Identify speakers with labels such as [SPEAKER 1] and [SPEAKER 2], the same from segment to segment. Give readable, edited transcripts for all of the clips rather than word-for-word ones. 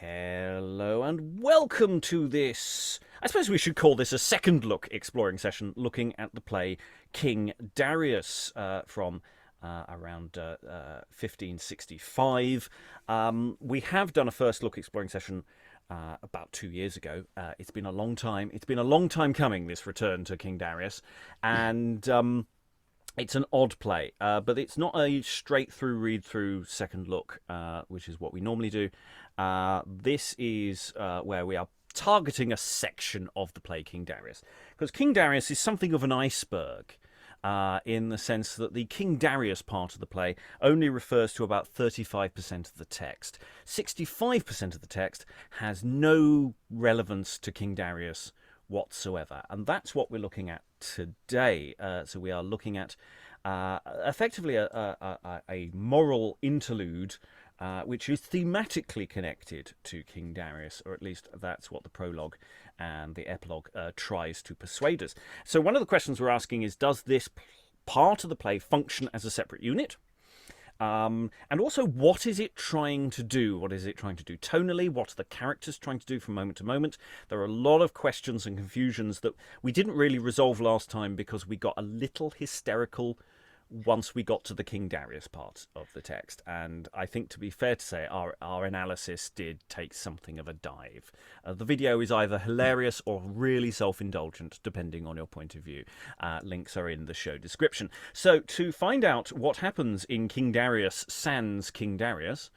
[SPEAKER 1] Hello and welcome to this, I suppose we should call this a second look exploring session, looking at the play King Darius from around 1565. We have done a first look exploring session about 2 years ago. It's been a long time. It's been a long time coming, this return to King Darius, and it's an odd play, but it's not a straight-through read-through second look, which is what we normally do. This is where we are targeting a section of the play King Darius, because King Darius is something of an iceberg, in the sense that the King Darius part of the play only refers to about 35% of the text. 65% of the text has no relevance to King Darius whatsoever, and that's what we're looking at today. So we are looking at effectively a moral interlude, which is thematically connected to King Darius, or at least that's what the prologue and the epilogue tries to persuade us. So one of the questions we're asking is, does this part of the play function as a separate unit? And also, what is it trying to do? What is it trying to do tonally? What are the characters trying to do from moment to moment? There are a lot of questions and confusions that we didn't really resolve last time because we got a little hysterical once we got to the King Darius part of the text. And I think, to be fair to say, our analysis did take something of a dive. The video is either hilarious or really self-indulgent, depending on your point of view. Links are in the show description. So to find out what happens in King Darius sans King Darius,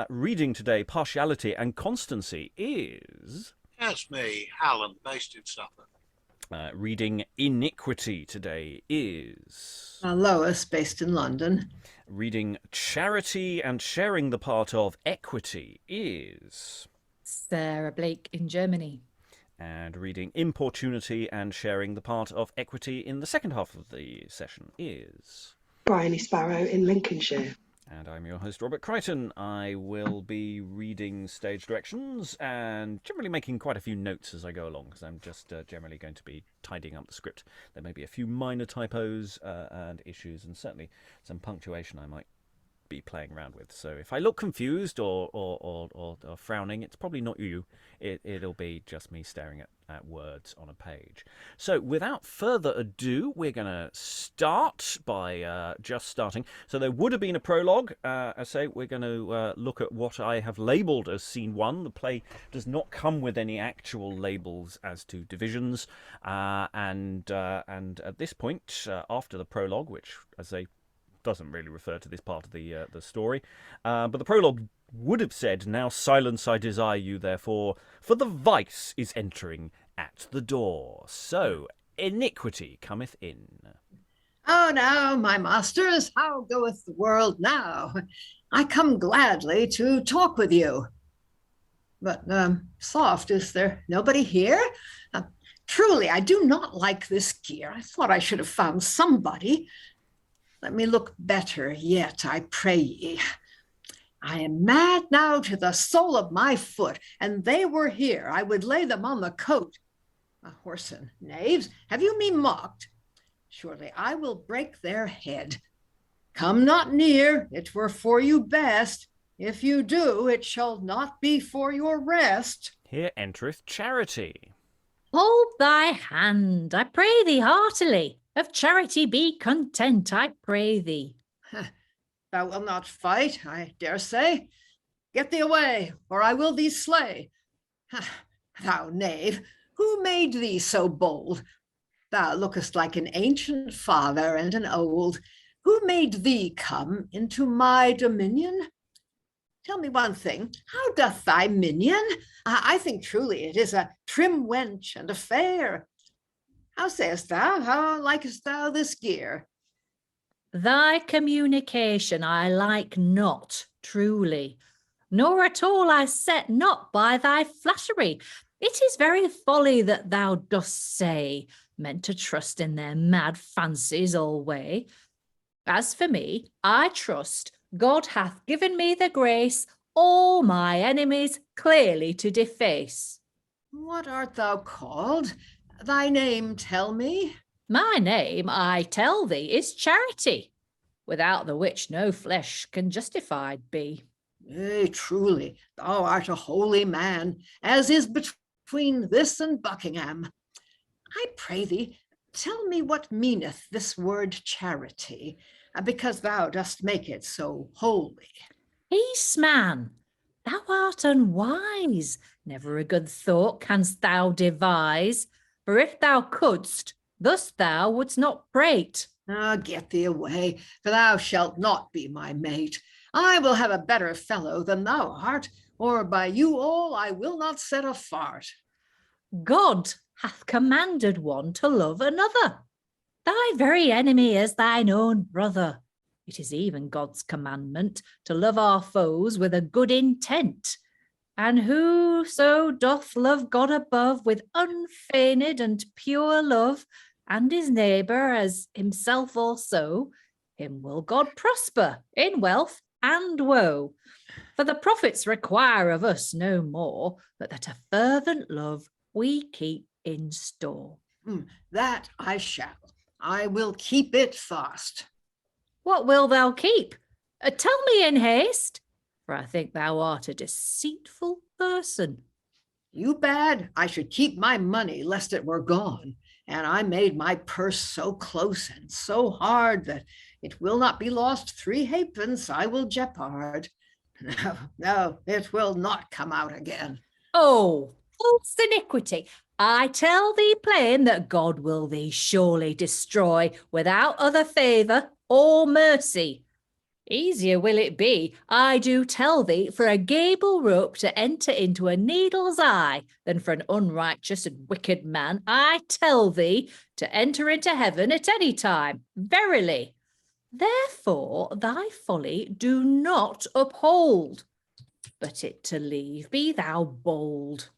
[SPEAKER 1] reading today Partiality and Constancy is...
[SPEAKER 2] That's me, Alan, based in Suffolk.
[SPEAKER 1] Reading Iniquity today is...
[SPEAKER 3] Lois, based in London.
[SPEAKER 1] Reading Charity and sharing the part of Equity is...
[SPEAKER 4] Sarah Blake in Germany.
[SPEAKER 1] And reading Importunity and sharing the part of Equity in the second half of the session is...
[SPEAKER 5] Briony, Sparrow in Lincolnshire.
[SPEAKER 1] And I'm your host, Robert Crighton. I will be reading stage directions and generally making quite a few notes as I go along, because I'm just generally going to be tidying up the script. There may be a few minor typos and issues, and certainly some punctuation I might be playing around with. So if I look confused or frowning, it's probably not you. It'll be just me staring at words on a page. So without further ado, we're going to start by just starting. So there would have been a prologue. I say we're going to look at what I have labelled as Scene 1. The play does not come with any actual labels as to divisions. And at this point, after the prologue, which, as I doesn't really refer to this part of the story, but the prologue would have said, "Now silence I desire you, therefore, for the vice is entering at the door." So, Iniquity cometh in.
[SPEAKER 3] "Oh, now, my masters, how goeth the world now? I come gladly to talk with you. But, soft, is there nobody here? Truly, I do not like this gear. I thought I should have found somebody. Let me look better yet, I pray ye. I am mad now to the sole of my foot, and they were here, I would lay them on the coat. A whoreson knaves, have you me mocked? Surely I will break their head. Come not near, it were for you best. If you do, it shall not be for your rest."
[SPEAKER 1] Here entereth Charity.
[SPEAKER 4] Hold thy hand, I pray thee heartily. Of charity be content, I pray thee.
[SPEAKER 3] Thou wilt not fight, I dare say. Get thee away, or I will thee slay. Thou knave, who made thee so bold? Thou lookest like an ancient father and an old. Who made thee come into my dominion? Tell me one thing, how doth thy minion? I think truly it is a trim wench and a fair. How sayest thou? How likest thou this gear?
[SPEAKER 4] Thy communication I like not, truly, nor at all I set not by thy flattery. It is very folly that thou dost say, meant to trust in their mad fancies alway. As for me, I trust God hath given me the grace all my enemies clearly to deface.
[SPEAKER 3] What art thou called? Thy name tell me.
[SPEAKER 4] My name, I tell thee, is Charity, without the which no flesh can justified be.
[SPEAKER 3] Nay, truly, thou art a holy man, as is between this and Buckingham. I pray thee, tell me what meaneth this word charity, because thou dost make it so holy.
[SPEAKER 4] Peace, man, thou art unwise. Never a good thought canst thou devise. For if thou couldst, thus thou wouldst not prate.
[SPEAKER 3] Get thee away, for thou shalt not be my mate. I will have a better fellow than thou art, or by you all I will not set a fart.
[SPEAKER 4] God hath commanded one to love another. Thy very enemy as thine own brother. It is even God's commandment to love our foes with a good intent. And whoso doth love God above with unfeigned and pure love, and his neighbour as himself also, him will God prosper in wealth and woe. For the prophets require of us no more, but that a fervent love we keep in store.
[SPEAKER 3] That I shall. I will keep it fast.
[SPEAKER 4] What wilt thou keep? Tell me in haste, for I think thou art a deceitful person.
[SPEAKER 3] You bad, I should keep my money lest it were gone, and I made my purse so close and so hard that it will not be lost 3 halfpence I will jeopard. No, it will not come out again.
[SPEAKER 4] Oh, false iniquity! I tell thee plain that God will thee surely destroy without other favour or mercy. Easier will it be, I do tell thee, for a gable rope to enter into a needle's eye than for an unrighteous and wicked man, I tell thee, to enter into heaven at any time. Verily. Therefore thy folly do not uphold, but it to leave be thou bold.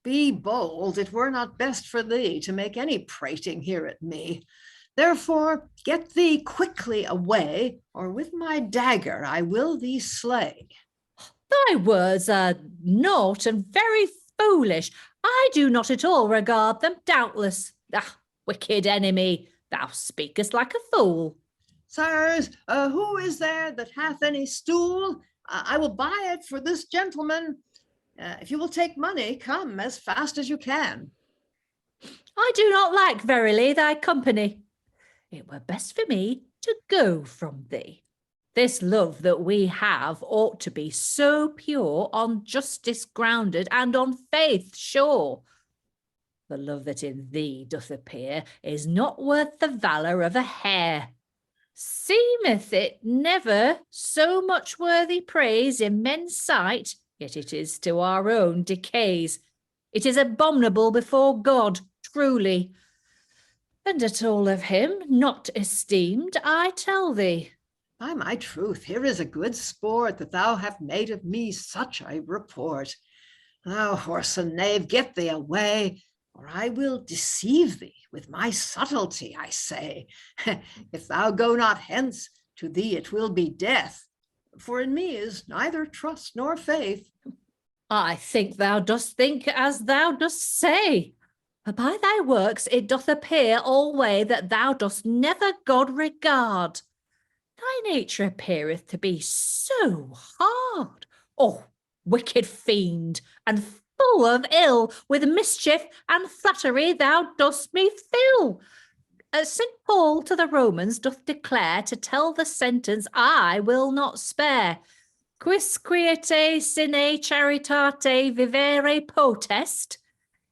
[SPEAKER 3] Be bold, it were not best for thee to make any prating here at me. Therefore get thee quickly away, or with my dagger I will thee slay.
[SPEAKER 4] Thy words are naught and very foolish. I do not at all regard them, doubtless. Ah, wicked enemy, thou speakest like a fool.
[SPEAKER 3] Sirs, who is there that hath any stool? I will buy it for this gentleman. If you will take money, come as fast as you can.
[SPEAKER 4] I do not like, verily, thy company. It were best for me to go from thee. This love that we have ought to be so pure, on justice grounded, and on faith sure. The love that in thee doth appear is not worth the valour of a hair. Seemeth it never so much worthy praise in men's sight, yet it is to our own decays. It is abominable before God, truly. And at all of him not esteemed, I tell thee.
[SPEAKER 3] By my truth, here is a good sport that thou hast made of me such a report. Thou whoreson knave, get thee away, or I will deceive thee with my subtlety, I say. If thou go not hence, to thee it will be death, for in me is neither trust nor faith.
[SPEAKER 4] I think thou dost think as thou dost say. For by thy works it doth appear alway that thou dost never God regard. Thy nature appeareth to be so hard. Oh, wicked fiend, and full of ill, with mischief and flattery thou dost me fill. St. Paul to the Romans doth declare to tell the sentence I will not spare. Quis quiete sine charitate vivere potest?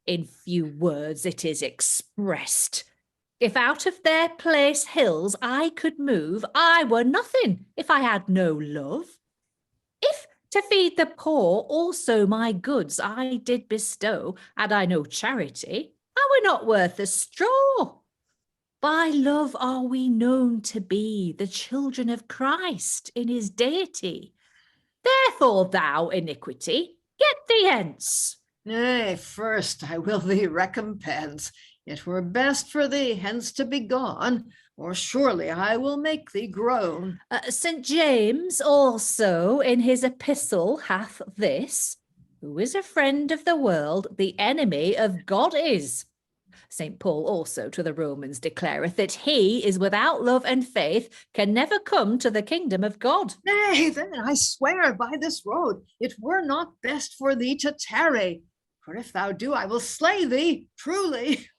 [SPEAKER 4] In few words it is expressed. If out of their place hills I could move, I were nothing if I had no love. If to feed the poor also my goods I did bestow, had I no charity, I were not worth a straw. By love are we known to be the children of Christ in his deity. Therefore thou, iniquity, get thee hence.
[SPEAKER 3] Nay, first I will thee recompense. It were best for thee hence to be gone, or surely I will make thee groan.
[SPEAKER 4] St. James also in his epistle hath this, who is a friend of the world, the enemy of God is. St. Paul also to the Romans declareth that he is without love and faith can never come to the kingdom of God.
[SPEAKER 3] Nay, then I swear by this road, it were not best for thee to tarry. For if thou do, I will slay thee, truly.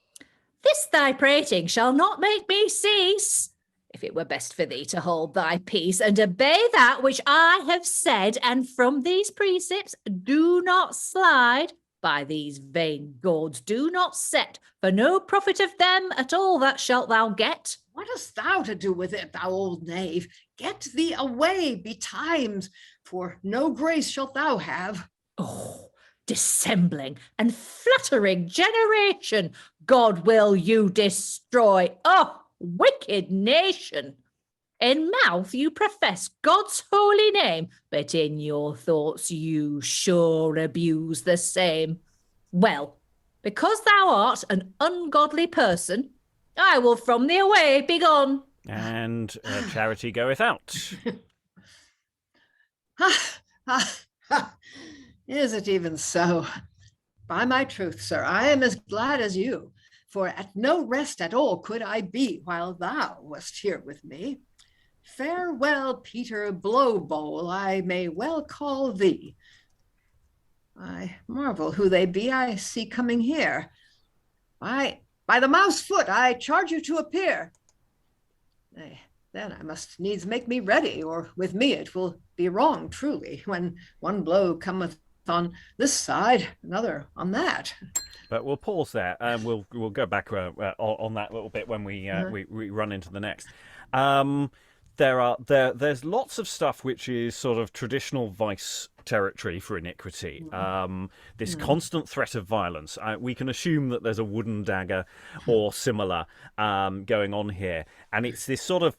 [SPEAKER 4] This thy prating shall not make me cease. If it were best for thee to hold thy peace and obey that which I have said, and from these precepts do not slide, by these vain gauds do not set, for no profit of them at all that shalt thou get.
[SPEAKER 3] What hast thou to do with it, thou old knave? Get thee away betimes, for no grace shalt thou have.
[SPEAKER 4] Oh, dissembling and flattering generation, God will you destroy. Oh, wicked nation! In mouth you profess God's holy name, but in your thoughts you sure abuse the same. Well, because thou art an ungodly person, I will from thee away be gone.
[SPEAKER 1] And Charity goeth out.
[SPEAKER 3] Is it even so? By my truth, sir, I am as glad as you, for at no rest at all could I be while thou wast here with me. Farewell, Peter Blowbowl, I may well call thee. I marvel who they be I see coming here. By the mouse foot, I charge you to appear. Nay, then I must needs make me ready, or with me it will be wrong truly, when one blow cometh on this side, another on that.
[SPEAKER 1] But we'll pause there, and we'll go back on that little bit when we run into the next. There's lots of stuff which is sort of traditional vice territory for Iniquity. This constant threat of violence. We can assume that there's a wooden dagger or similar going on here, and it's this sort of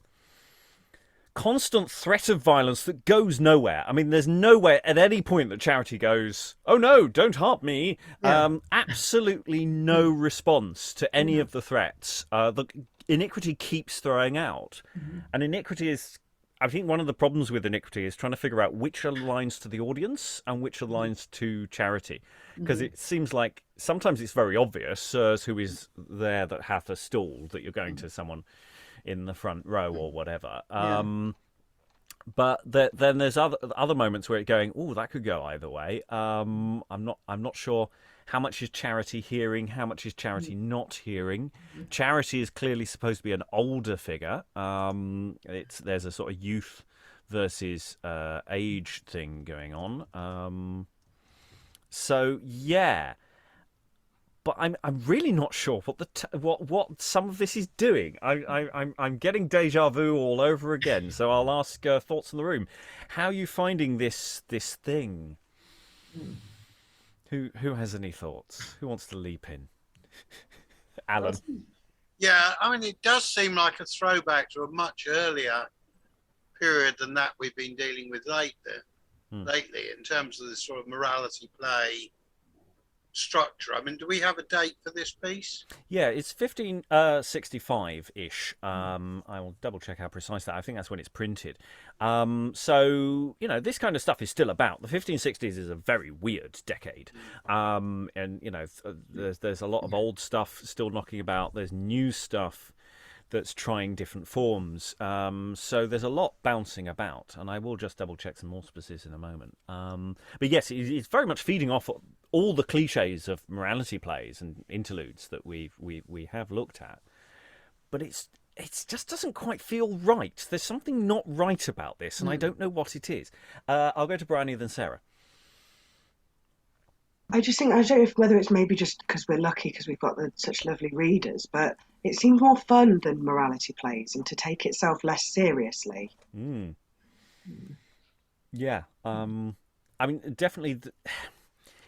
[SPEAKER 1] constant threat of violence that goes nowhere. I mean, there's nowhere at any point that Charity goes, "Oh no, don't harm me." Yeah. Absolutely no response to any of the threats. The Iniquity keeps throwing out. And Iniquity is, I think one of the problems with Iniquity is trying to figure out which aligns to the audience and which aligns to Charity. Because it seems like sometimes it's very obvious, Sirs, who is there that hath a stall, that you're going to someone in the front row or whatever. But then there's other moments where it's going, oh, that could go either way. I'm not sure how much is Charity hearing, how much is Charity not hearing. Charity is clearly supposed to be an older figure. There's a sort of youth versus age thing going on. So yeah. But I'm really not sure what some of this is doing. I'm getting deja vu all over again. So I'll ask thoughts in the room. How are you finding this thing? Who has any thoughts? Who wants to leap in? Alan.
[SPEAKER 2] Yeah, I mean, it does seem like a throwback to a much earlier period than that we've been dealing with lately, in terms of this sort of morality play structure. I mean, do we have a date for this piece?
[SPEAKER 1] Yeah, it's 1565-ish. I will double check how precise that. I think that's when it's printed. So, this kind of stuff is still about. The 1560s is a very weird decade. And, there's a lot of old stuff still knocking about. There's new stuff that's trying different forms. So there's a lot bouncing about, and I will just double check some more specifics in a moment. But yes, it's very much feeding off all the cliches of morality plays and interludes that we have looked at. But it just doesn't quite feel right. There's something not right about this, and I don't know what it is. I'll go to Briony, then Sarah.
[SPEAKER 5] I just think, I don't know whether it's maybe just because we're lucky because we've got such lovely readers, but it seems more fun than morality plays and to take itself less seriously.
[SPEAKER 1] Yeah. I mean, definitely.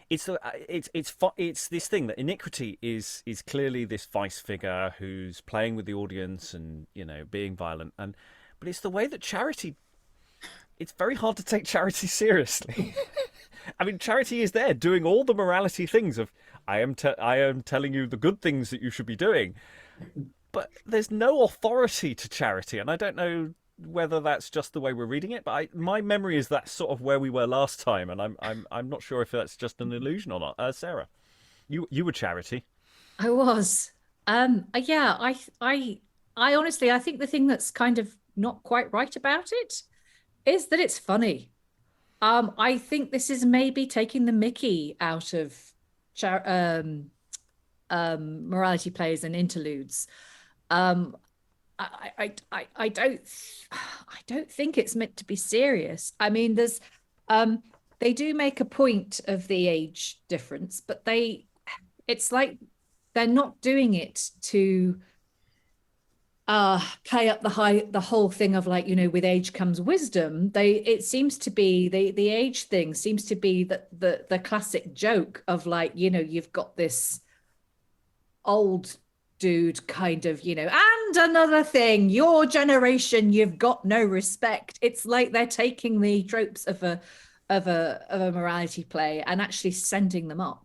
[SPEAKER 1] It's this thing that Iniquity is clearly this vice figure who's playing with the audience and being violent, but it's the way that Charity. It's very hard to take Charity seriously. I mean, Charity is there doing all the morality things of I am telling you the good things that you should be doing, but there's no authority to Charity, and I don't know whether that's just the way we're reading it. But my memory is that's sort of where we were last time, and I'm not sure if that's just an illusion or not. Sarah, you were Charity.
[SPEAKER 4] I was. Yeah, I honestly, I think the thing that's kind of not quite right about it is that it's funny. I think this is maybe taking the mickey out of morality plays and interludes. Um, I don't think it's meant to be serious. I mean, they do make a point of the age difference, but it's like they're not doing it to play up the whole thing of like, with age comes wisdom. It seems to be the age thing seems to be the classic joke of like, you've got this old dude kind of, and another thing, your generation, you've got no respect. It's like they're taking the tropes of a morality play and actually sending them up.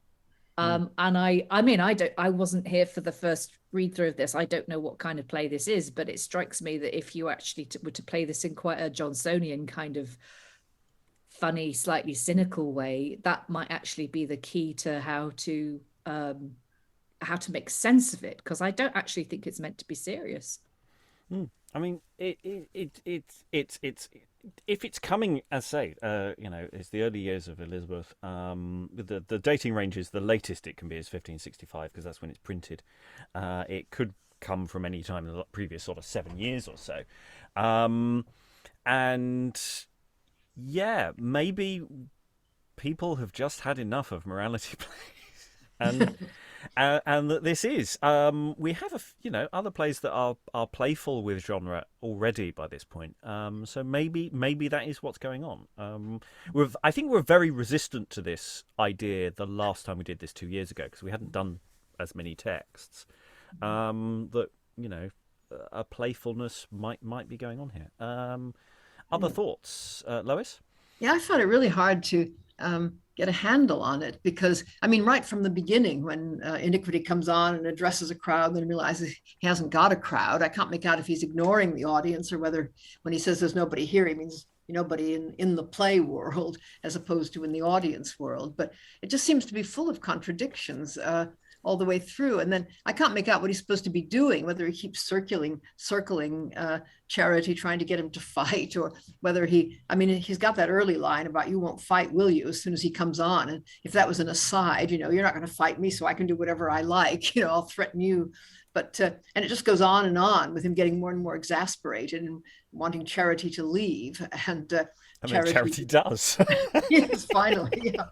[SPEAKER 4] And I wasn't here for the first read through of this. I don't know what kind of play this is, but it strikes me that if you actually were to play this in quite a Johnsonian kind of funny, slightly cynical way, that might actually be the key to how to make sense of it, because I don't actually think it's meant to be serious.
[SPEAKER 1] I mean, it's if it's coming, as say, it's the early years of Elizabeth. The dating range is the latest it can be is 1565 because that's when it's printed. It could come from any time in the previous sort of 7 years or so, and yeah, maybe people have just had enough of morality plays, and. And that this is we have other plays that are playful with genre already by this point, so maybe that is what's going on. I think we're very resistant to this idea the last time we did this 2 years ago because we hadn't done as many texts, that a playfulness might be going on here. Other thoughts, Lois?
[SPEAKER 3] Yeah, I found it really hard to get a handle on it because, I mean, right from the beginning, when Iniquity comes on and addresses a crowd, then realizes he hasn't got a crowd. I can't make out if he's ignoring the audience or whether when he says there's nobody here, he means nobody in the play world as opposed to in the audience world. But it just seems to be full of contradictions all the way through. And then I can't make out what he's supposed to be doing, whether he keeps circling Charity, trying to get him to fight, or whether he's got that early line about "you won't fight, will you?" as soon as he comes on. And if that was an aside, you're not going to fight me, so I can do whatever I like, I'll threaten you. But and it just goes on and on with him getting more and more exasperated and wanting Charity to leave. And
[SPEAKER 1] Charity does.
[SPEAKER 3] Yes, finally. Yeah.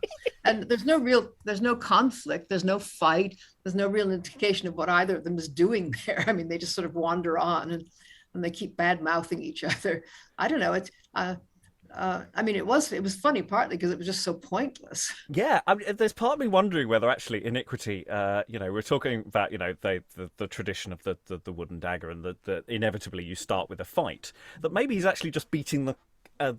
[SPEAKER 3] And there's no conflict, there's no fight, there's no real indication of what either of them is doing there. I mean, they just sort of wander on and they keep bad mouthing each other. I don't know. It's it was funny partly because it was just so pointless.
[SPEAKER 1] Yeah, there's part of me wondering whether actually Iniquity, we're talking about the tradition of the wooden dagger and that inevitably you start with a fight. That maybe he's actually just beating the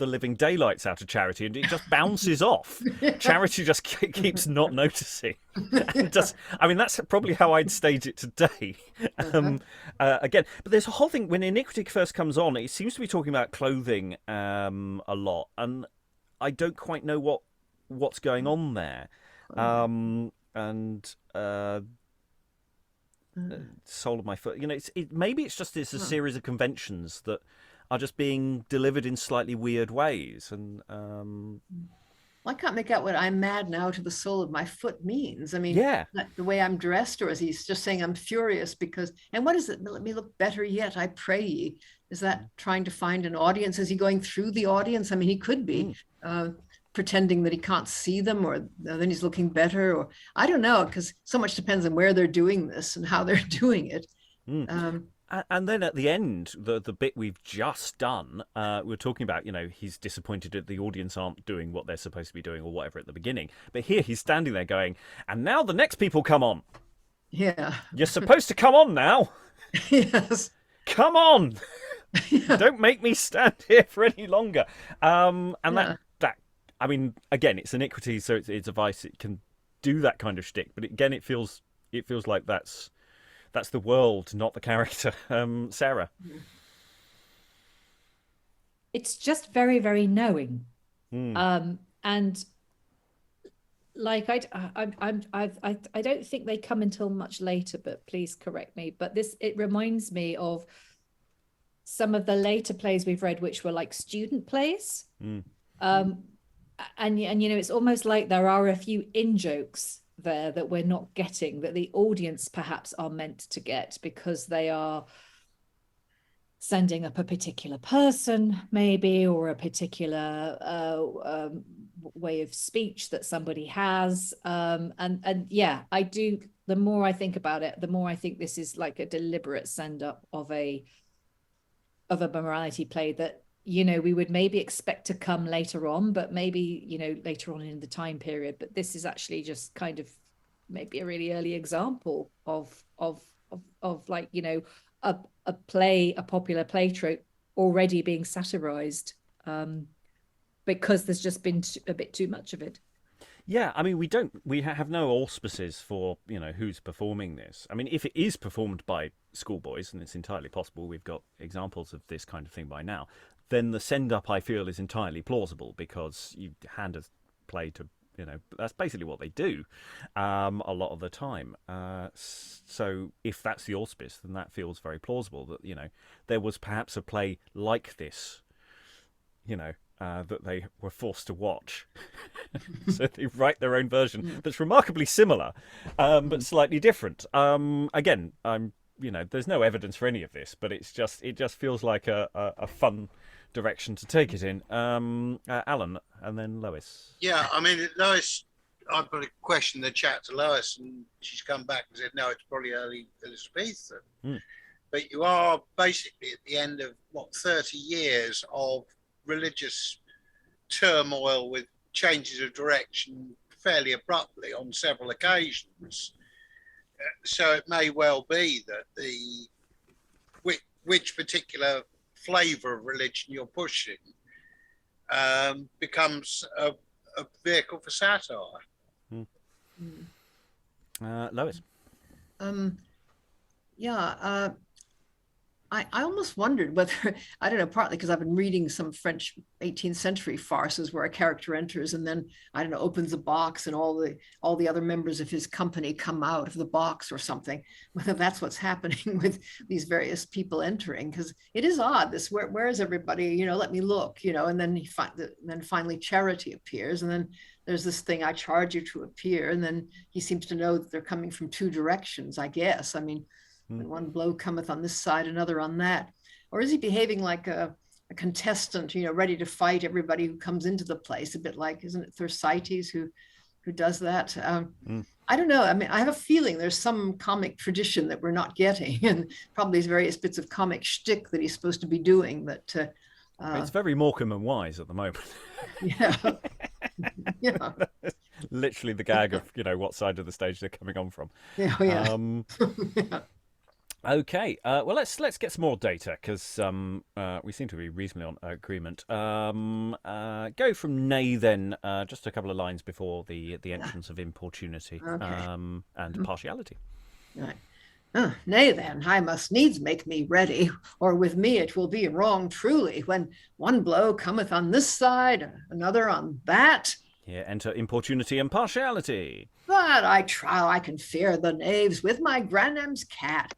[SPEAKER 1] living daylights out of Charity, and it just bounces off. Yeah. Charity just keeps not noticing. And that's probably how I'd stage it today. Again, but there's a whole thing when Iniquity first comes on. It seems to be talking about clothing a lot, and I don't quite know what's going on there. Sole of my foot. Maybe it's a series of conventions that are just being delivered in slightly weird ways. And
[SPEAKER 3] I can't make out what "I'm mad now to the sole of my foot" means. I mean, the way I'm dressed, or is he just saying I'm furious because, and what is it? "Let me look better yet, I pray ye." Is that trying to find an audience? Is he going through the audience? I mean, he could be pretending that he can't see them, or then he's looking better, or I don't know, because so much depends on where they're doing this and how they're doing it.
[SPEAKER 1] And then at the end, the bit we've just done, we're talking about, he's disappointed that the audience aren't doing what they're supposed to be doing or whatever at the beginning. But here he's standing there going, and now the next people come on.
[SPEAKER 3] Yeah.
[SPEAKER 1] You're supposed to come on now.
[SPEAKER 3] Yes.
[SPEAKER 1] Come on. Yeah. Don't make me stand here for any longer. I mean, again, it's Iniquity, so it's a vice. It can do that kind of shtick. But again, it feels like that's the world, not the character. Sarah?
[SPEAKER 4] It's just very, very knowing. And like I don't think they come until much later, but please correct me. But it reminds me of some of the later plays we've read, which were like student plays. And it's almost like there are a few in-jokes there that we're not getting, that the audience perhaps are meant to get, because they are sending up a particular person maybe, or a particular way of speech that somebody has. And yeah, I do, the more I think about it, the more I think this is like a deliberate send up of a morality play that, we would maybe expect to come later on, but maybe, later on in the time period. But this is actually just kind of maybe a really early example of like, a popular play trope already being satirized, because there's just been a bit too much of it.
[SPEAKER 1] Yeah, I mean, we have no auspices for, who's performing this. I mean, if it is performed by schoolboys, and it's entirely possible, we've got examples of this kind of thing by now, then the send-up, I feel, is entirely plausible, because you hand a play to, that's basically what they do a lot of the time. So if that's the auspice, then that feels very plausible that, there was perhaps a play like this, that they were forced to watch. So they write their own version that's remarkably similar, but slightly different. Again, there's no evidence for any of this, but it just feels like a fun direction to take it in. Alan, and then Lois.
[SPEAKER 2] Yeah, I mean, Lois, I put a question in the chat to Lois, and she's come back and said, no, it's probably early Elizabethan. But you are basically at the end of, 30 years of religious turmoil with changes of direction fairly abruptly on several occasions. So it may well be that which particular flavour of religion you're pushing becomes a vehicle for satire.
[SPEAKER 1] Lois?
[SPEAKER 3] I almost wondered whether, I don't know, partly because I've been reading some French 18th century farces where a character enters and then, I don't know, opens a box and all the other members of his company come out of the box or something, whether that's what's happening with these various people entering, because it is odd, this, where is everybody, let me look, and then then finally Charity appears, and then there's this thing, I charge you to appear, and then he seems to know that they're coming from two directions, I guess. I mean, when one blow cometh on this side, another on that. Or is he behaving like a contestant, ready to fight everybody who comes into the place? A bit like, isn't it Thersites who does that? I don't know. I mean, I have a feeling there's some comic tradition that we're not getting, and probably these various bits of comic shtick that he's supposed to be doing. That
[SPEAKER 1] it's very Morecambe and Wise at the moment.
[SPEAKER 3] Yeah. Yeah.
[SPEAKER 1] Literally the gag of, what side of the stage they're coming on from.
[SPEAKER 3] Yeah. Yeah.
[SPEAKER 1] Okay, well, let's get some more data, because we seem to be reasonably on agreement. Go from nay then, just a couple of lines before the entrance of Importunity, and Partiality.
[SPEAKER 3] Right. Nay then, I must needs make me ready, or with me it will be wrong truly, when one blow cometh on this side, another on that.
[SPEAKER 1] Here enter Importunity and Partiality.
[SPEAKER 3] But I trow I can fear the knaves with my grandam's cat.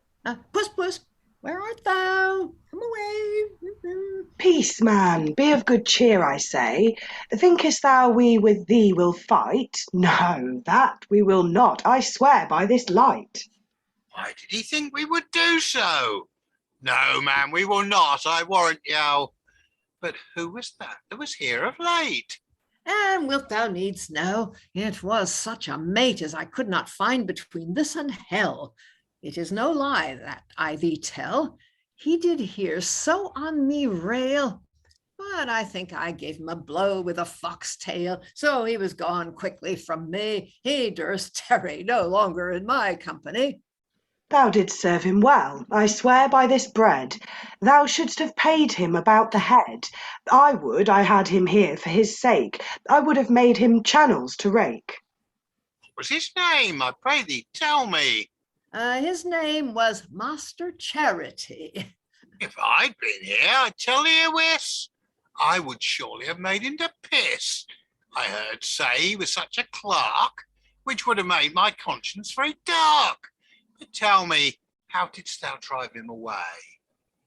[SPEAKER 3] Puss, where art thou? Come away.
[SPEAKER 5] Peace, man, be of good cheer, I say. Thinkest thou we with thee will fight? No, that we will not, I swear by this light.
[SPEAKER 2] Why did he think we would do so? No, man, we will not, I warrant you. But who was that was here of late?
[SPEAKER 3] And wilt thou needs know, it was such a mate as I could not find between this and hell. It is no lie that I thee tell. He did here so on me rail, but I think I gave him a blow with a fox tail, so he was gone quickly from me. He durst tarry no longer in my company.
[SPEAKER 5] Thou didst serve him well, I swear by this bread. Thou shouldst have paid him about the head. I had him here for his sake. I would have made him channels to rake.
[SPEAKER 2] What was his name? I pray thee, tell me.
[SPEAKER 3] His name was Master Charity.
[SPEAKER 2] If I'd been here, I tell you, Wes, I would surely have made him to piss. I heard say he was such a clerk, which would have made my conscience very dark. But tell me, how didst thou drive him away?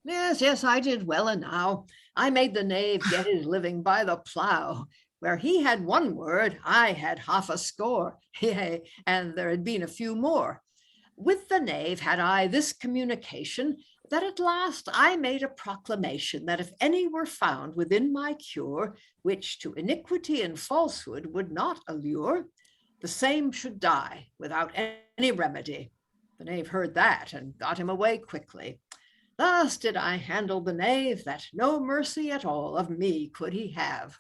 [SPEAKER 3] Yes, I did well enow. I made the knave get his living by the plough. Where he had one word, I had half a score. Yea, and there had been a few more. With the knave had I this communication, that at last I made a proclamation that if any were found within my cure, which to iniquity and falsehood would not allure, the same should die without any remedy. The knave heard that and got him away quickly. Thus did I handle the knave, that no mercy at all of me could he have.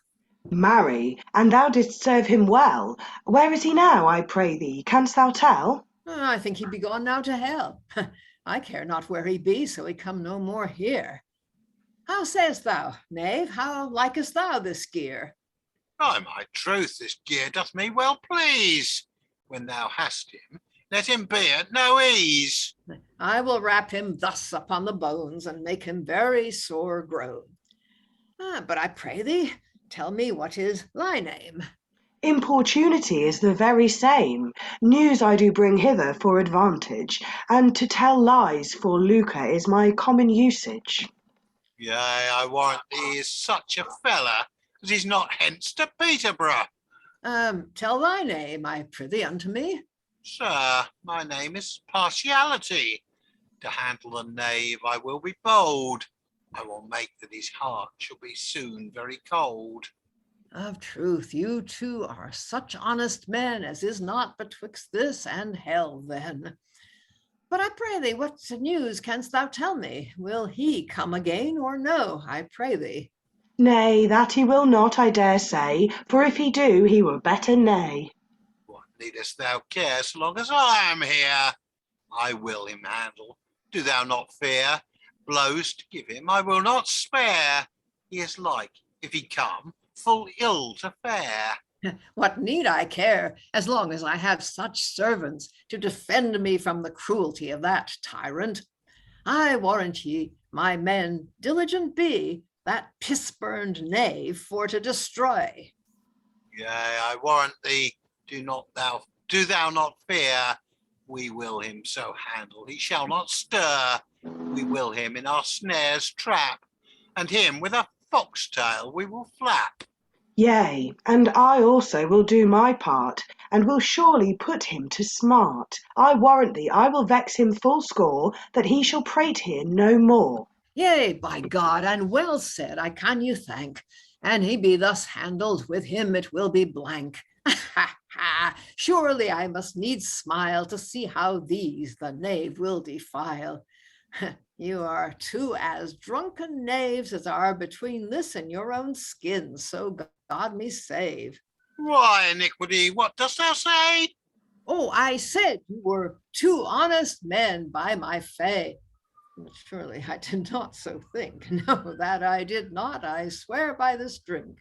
[SPEAKER 5] Marry, and thou didst serve him well. Where is he now, I pray thee? Canst thou tell?
[SPEAKER 3] I think he be gone now to hell. I care not where he be, so he come no more here. How sayest thou, knave? How likest thou this gear?
[SPEAKER 2] By my troth, this gear doth me well please. When thou hast him, let him be at no ease.
[SPEAKER 3] I will wrap him thus upon the bones, and make him very sore grown. But I pray thee, tell me what is thy name?
[SPEAKER 5] Importunity is the very same. News I do bring hither for advantage, and to tell lies for lucre is my common usage.
[SPEAKER 2] Yea, I warrant he is such a fella as is not hence to Peterborough.
[SPEAKER 3] Tell thy name, I prithee, unto me.
[SPEAKER 2] Sir, my name is Partiality. To handle the knave I will be bold. I will make that his heart shall be soon very cold.
[SPEAKER 3] Of truth, you two are such honest men as is not betwixt this and hell then. But I pray thee, what news canst thou tell me? Will he come again or no, I pray thee?
[SPEAKER 5] Nay, that he will not, I dare say, for if he do, he were better nay.
[SPEAKER 2] What needest thou care so long as I am here? I will him handle, do thou not fear. Blows to give him I will not spare. He is like, if he come, full ill to fare.
[SPEAKER 3] What need I care, as long as I have such servants to defend me from the cruelty of that tyrant? I warrant ye, my men diligent be, that piss-burned knave for to destroy.
[SPEAKER 2] Yea, I warrant thee, do thou not fear. We will him so handle, he shall not stir. We will him in our snares trap, and him with a foxtail we will flap.
[SPEAKER 5] Yea, and I also will do my part, and will surely put him to smart. I warrant thee, I will vex him full score, that he shall prate here no more.
[SPEAKER 3] Yea, by God, and well said, I can you thank. And he be thus handled, with him it will be blank. Ha ha! Surely I must needs smile to see how these the knave will defile. You are two as drunken knaves as are between this and your own skins, so God me save.
[SPEAKER 2] Why, Iniquity, what dost thou say?
[SPEAKER 3] Oh, I said you were two honest men, by my fay. Surely I did not so think. No, that I did not, I swear by this drink.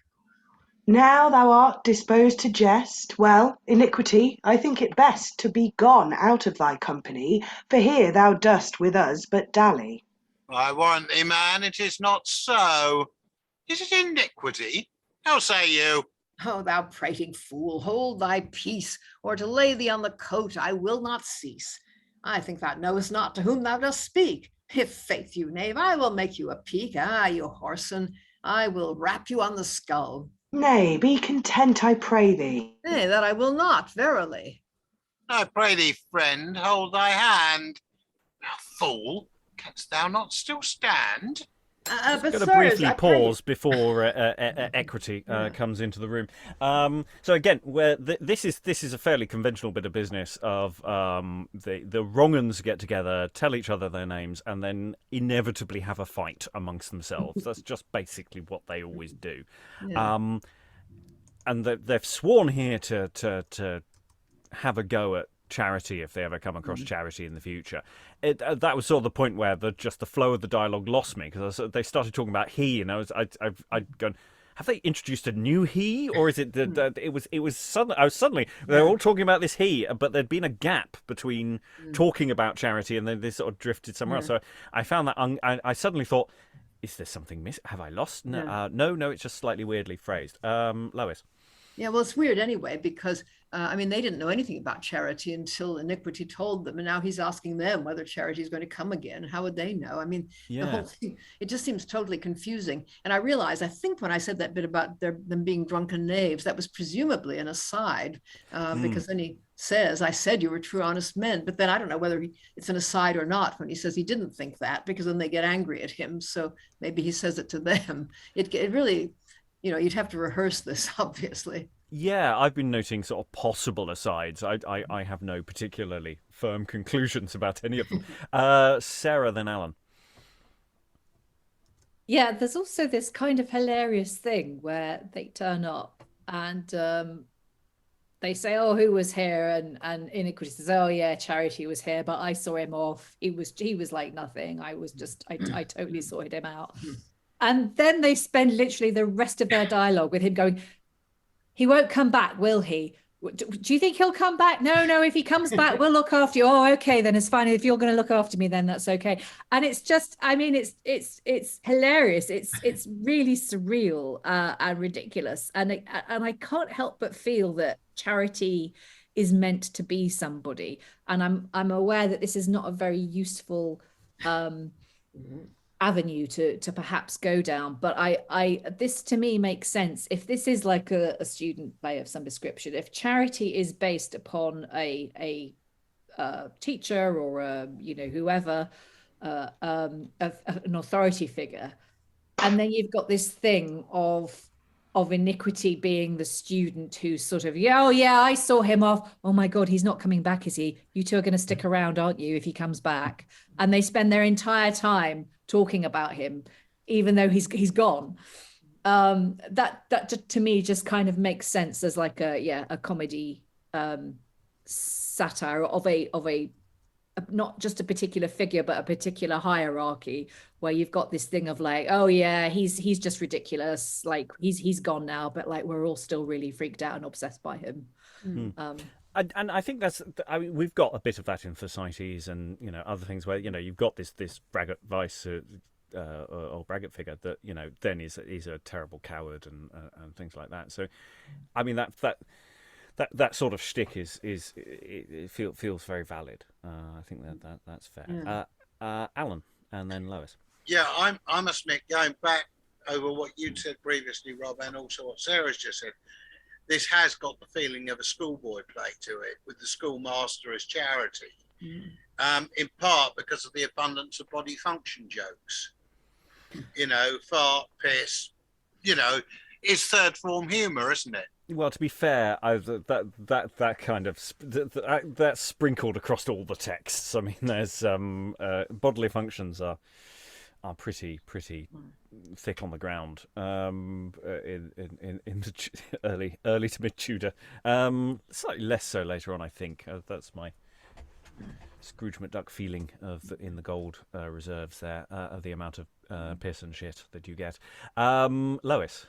[SPEAKER 5] Now thou art disposed to jest, well, Iniquity, I think it best to be gone out of thy company, for here thou dost with us but dally.
[SPEAKER 2] I warrant thee, man, it is not so. Is it Iniquity? How say you?
[SPEAKER 3] Oh, thou prating fool, hold thy peace, or to lay thee on the coat I will not cease. I think thou knowest not to whom thou dost speak. If faith, you knave, I will make you a peak. Ah, you whoreson, I will rap you on the skull.
[SPEAKER 5] Nay, be content, I pray thee.
[SPEAKER 3] Nay, that I will not, verily.
[SPEAKER 2] I pray thee, friend, hold thy hand. Fool, canst thou not still stand?
[SPEAKER 1] I'm going to briefly pause before Equity comes into the room. So again, this is a fairly conventional bit of business of the wrong-uns get together, tell each other their names, and then inevitably have a fight amongst themselves. That's just basically what they always do. Yeah. And they've sworn here to have a go at Charity if they ever come across Charity in the future. That was sort of the point where the flow of the dialogue lost me, because they started talking about he, and I'd gone, have they introduced a new he, or is it that it was suddenly they're all talking about this he, but there'd been a gap between talking about Charity and then they sort of drifted somewhere else. So I found that I suddenly thought, is there something missing? Have I lost? No, no, it's just slightly weirdly phrased. Lois.
[SPEAKER 3] Yeah, well, it's weird anyway, because I mean, they didn't know anything about Charity until Iniquity told them, and now he's asking them whether Charity is going to come again. How would they know? I mean, the whole thing, it just seems totally confusing. And I realized, I think when I said that bit about them being drunken knaves, that was presumably an aside, because then he says, I said you were true, honest men. But then I don't know whether it's an aside or not when he says he didn't think that, because then they get angry at him. So maybe he says it to them. It really, you'd have to rehearse this, obviously.
[SPEAKER 1] Yeah, I've been noting sort of possible asides. I have no particularly firm conclusions about any of them. Sarah, then Alan.
[SPEAKER 4] Yeah, there's also this kind of hilarious thing where they turn up and they say, "Oh, who was here?" And Iniquity says, "Oh yeah, Charity was here, but I saw him off. He was like nothing. I totally sorted him out." And then they spend literally the rest of their dialogue with him going, "He won't come back, will he? Do you think he'll come back? No, if he comes back, we'll look after you." "Oh, okay, then it's fine. If you're going to look after me, then that's okay." And it's just, I mean, it's hilarious. It's really surreal and ridiculous. And I can't help but feel that Charity is meant to be somebody. And I'm aware that this is not a very useful avenue to perhaps go down, but I this to me makes sense. If this is like a student play of some description, if Charity is based upon a teacher or whoever, an authority figure, and then you've got this thing of Iniquity being the student who's sort of, "Yeah, oh yeah, I saw him off. Oh my God, he's not coming back, is he? You two are going to stick around, aren't you, if he comes back?" And they spend their entire time talking about him, even though he's gone. That to me just kind of makes sense as like a comedy satire of a not just a particular figure, but a particular hierarchy, where you've got this thing of like, "Oh yeah, he's just ridiculous. Like he's gone now, but like we're all still really freaked out and obsessed by him."
[SPEAKER 1] And I think we've got a bit of that in Thersites and other things where you've got this braggart vice or braggart figure that then is a terrible coward and things like that. So I mean that sort of shtick feels very valid. I think that's fair. Yeah. Alan and then Lois.
[SPEAKER 2] Yeah, I must admit, going back over what you'd said previously, Rob, and also what Sarah's just said, this has got the feeling of a schoolboy play to it, with the schoolmaster as Charity, in part because of the abundance of body function jokes. Fart, piss, it's third form humour, isn't it?
[SPEAKER 1] Well, to be fair, that kind of that's sprinkled across all the texts. I mean, there's bodily functions are pretty thick on the ground in the early to mid Tudor. Slightly less so later on, I think. That's my Scrooge McDuck feeling in the gold reserves there of the amount of piss and shit that you get. Lois.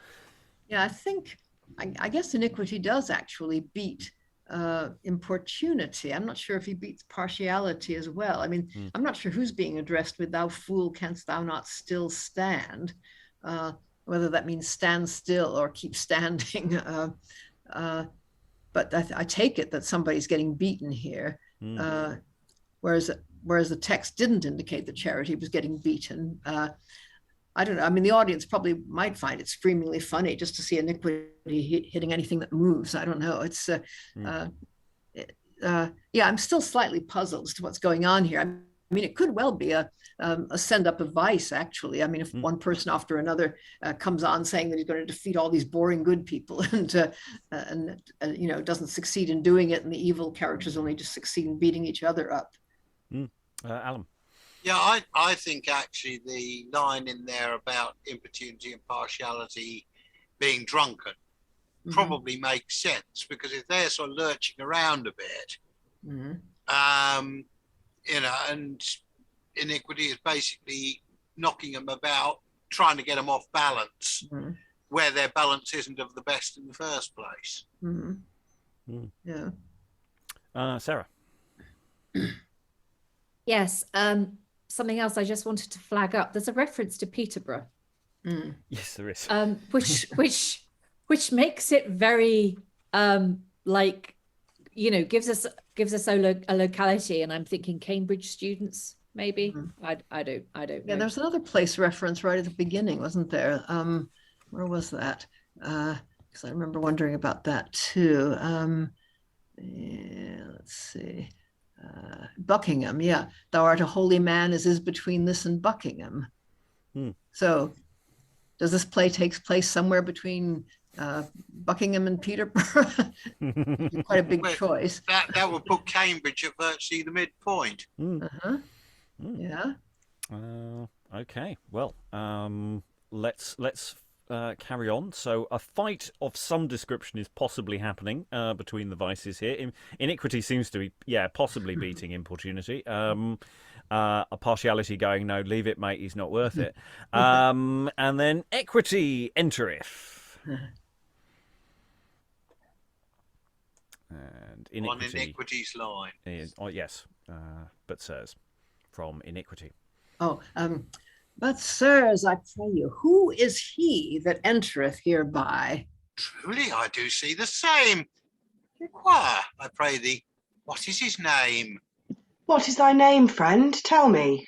[SPEAKER 3] Yeah, I think. I guess Iniquity does actually beat Importunity. I'm not sure if he beats Partiality as well. I mean, I'm not sure who's being addressed with "Thou fool, canst thou not still stand?" Whether that means stand still or keep standing. But I take it that somebody's getting beaten here, whereas the text didn't indicate that Charity was getting beaten. I don't know. I mean, the audience probably might find it screamingly funny just to see Iniquity hitting anything that moves. I don't know. It's I'm still slightly puzzled as to what's going on here. I mean, it could well be a send up of vice, actually. I mean, if one person after another comes on saying that he's going to defeat all these boring good people and doesn't succeed in doing it, and the evil characters only just succeed in beating each other up.
[SPEAKER 1] Alan.
[SPEAKER 2] Yeah, I think actually the line in there about Importunity and Partiality being drunken probably makes sense, because if they're sort of lurching around a bit, and Iniquity is basically knocking them about, trying to get them off balance, where their balance isn't of the best in the first place.
[SPEAKER 3] Yeah.
[SPEAKER 1] Sarah.
[SPEAKER 4] Yes. Something else I just wanted to flag up. There's a reference to Peterborough.
[SPEAKER 1] Yes, there is.
[SPEAKER 4] Which which makes it very gives us a locality, and I'm thinking Cambridge students maybe.
[SPEAKER 3] Mm-hmm.
[SPEAKER 4] I don't know.
[SPEAKER 3] Yeah, there's another place reference right at the beginning, wasn't there? Where was that? Because I remember wondering about that too. Let's see. Buckingham, yeah. Thou art a holy man as is between this and Buckingham. So does this play takes place somewhere between Buckingham and Peterborough? Quite a big choice.
[SPEAKER 2] That would put Cambridge at virtually the midpoint.
[SPEAKER 3] Yeah.
[SPEAKER 1] Okay. Well, let's carry on. So a fight of some description is possibly happening between the vices here. Iniquity seems to be, possibly beating Importunity. A Partiality going, no, leave it, mate, he's not worth it. And then Equity entereth. And Iniquity.
[SPEAKER 2] On Iniquity's line.
[SPEAKER 1] Yes, but sirs, from Iniquity.
[SPEAKER 3] But sirs, I pray you, who is he that entereth hereby?
[SPEAKER 2] Truly, I do see the same. Inquire, I pray thee, what is his name?
[SPEAKER 5] What is thy name, friend? Tell me.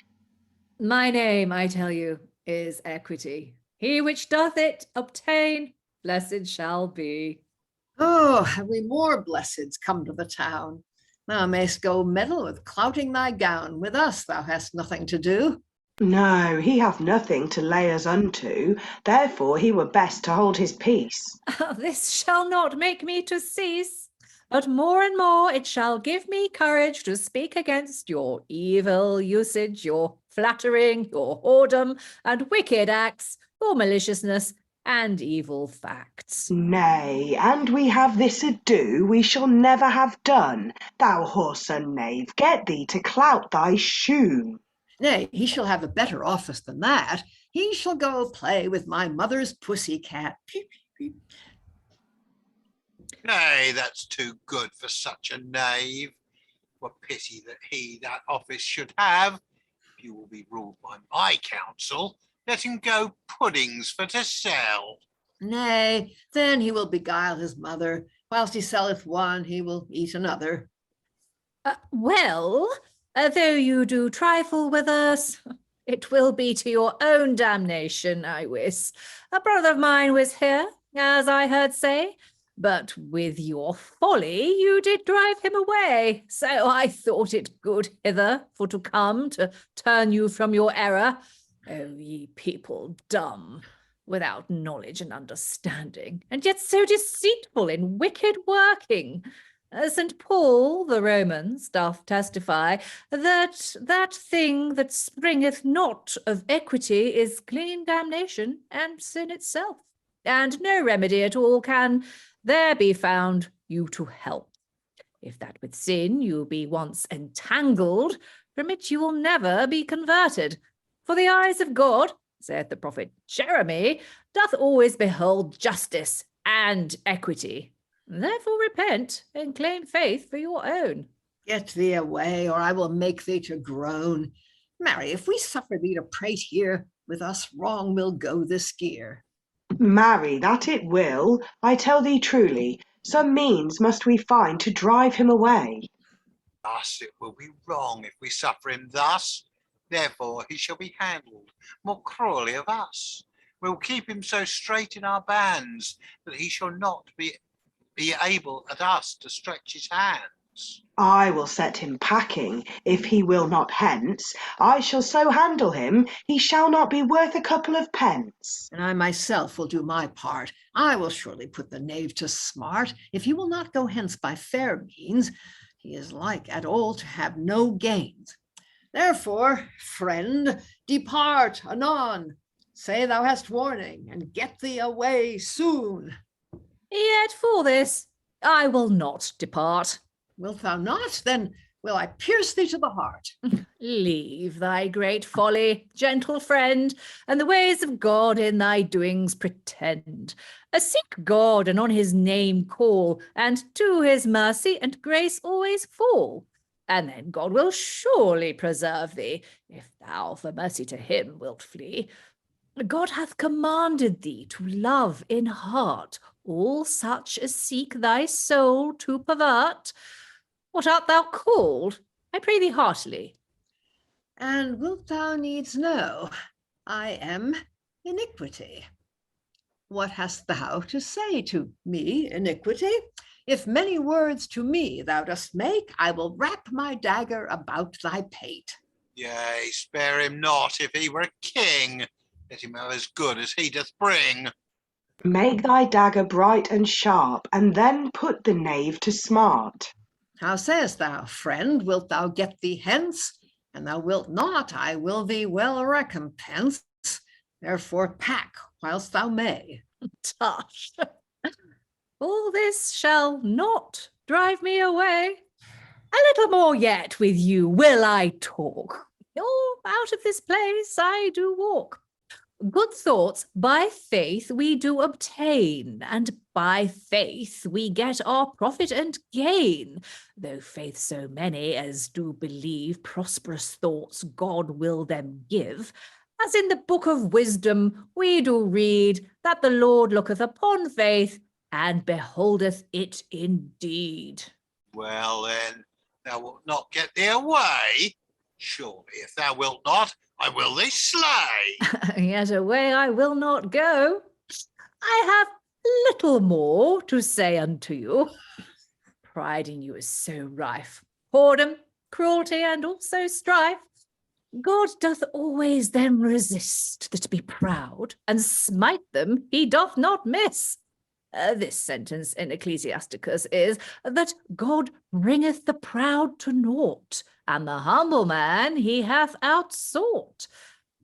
[SPEAKER 4] My name, I tell you, is Equity. He which doth it obtain, blessed shall be.
[SPEAKER 3] Oh, have we more blesseds come to the town? Thou mayst go meddle with clouting thy gown. With us thou hast nothing to do.
[SPEAKER 5] No, he hath nothing to lay us unto. Therefore he were best to hold his peace.
[SPEAKER 4] This shall not make me to cease, but more and more it shall give me courage to speak against your evil usage, your flattering, your whoredom, and wicked acts, your maliciousness, and evil facts.
[SPEAKER 5] Nay, and we have this ado we shall never have done. Thou whoreson knave, get thee to clout thy shoon.
[SPEAKER 3] Nay, he shall have a better office than that. He shall go play with my mother's pussy cat.
[SPEAKER 2] Nay, that's too good for such a knave. What pity that he that office should have. If you will be ruled by my counsel, let him go puddings for to sell.
[SPEAKER 3] Nay, then he will beguile his mother. Whilst he selleth one, he will eat another.
[SPEAKER 4] Though you do trifle with us, it will be to your own damnation, I wis. A brother of mine was here, as I heard say, but with your folly you did drive him away. So I thought it good hither for to come to turn you from your error. Oh, ye people dumb, without knowledge and understanding, and yet so deceitful in wicked working. St. Paul, the Romans, doth testify that that thing that springeth not of equity is clean damnation and sin itself, and no remedy at all can there be found you to help. If that with sin you be once entangled, from it you will never be converted. For the eyes of God, saith the prophet Jeremy, doth always behold justice and equity. Therefore repent and claim faith for your own.
[SPEAKER 3] Get thee away, or I will make thee to groan. Marry, if we suffer thee to prate here, with us wrong will go this gear.
[SPEAKER 5] Marry, that it will, I tell thee truly, some means must we find to drive him away.
[SPEAKER 2] Thus it will be wrong if we suffer him thus. Therefore he shall be handled more cruelly of us. We'll keep him so straight in our bands that he shall not be able at us to stretch his hands.
[SPEAKER 5] I will set him packing, if he will not hence. I shall so handle him, he shall not be worth a couple of pence.
[SPEAKER 3] And I myself will do my part. I will surely put the knave to smart. If he will not go hence by fair means, he is like at all to have no gains. Therefore, friend, depart anon. Say thou hast warning, and get thee away soon.
[SPEAKER 4] Yet for this I will not depart.
[SPEAKER 3] Wilt thou not? Then will I pierce thee to the heart.
[SPEAKER 4] Leave thy great folly, gentle friend, and the ways of God in thy doings pretend. Seek God and on his name call, and to his mercy and grace always fall. And then God will surely preserve thee, if thou for mercy to him wilt flee. God hath commanded thee to love in heart all such as seek thy soul to pervert. What art thou called? I pray thee heartily.
[SPEAKER 3] And wilt thou needs know, I am Iniquity. What hast thou to say to me, Iniquity? If many words to me thou dost make, I will wrap my dagger about thy pate.
[SPEAKER 2] Yea, spare him not, if he were a king. Let him have as good as he doth bring.
[SPEAKER 5] Make thy dagger bright and sharp, and then put the knave to smart.
[SPEAKER 3] How sayest thou, friend? Wilt thou get thee hence? And thou wilt not, I will thee well recompense. Therefore pack whilst thou may.
[SPEAKER 4] Tush! All this shall not drive me away. A little more yet with you will I talk, or out of this place I do walk. Good thoughts by faith we do obtain, and by faith we get our profit and gain. Though faith so many as do believe prosperous thoughts God will them give, as in the book of wisdom we do read that the Lord looketh upon faith and beholdeth it indeed.
[SPEAKER 2] Well then, thou wilt not get thee away. Surely, if thou wilt not, I will thee slay.
[SPEAKER 4] Yet away I will not go. I have little more to say unto you. Pride in you is so rife, whoredom, cruelty, and also strife. God doth always them resist that be proud, and smite them he doth not miss. This sentence in Ecclesiasticus is that God bringeth the proud to naught, and the humble man he hath outsought.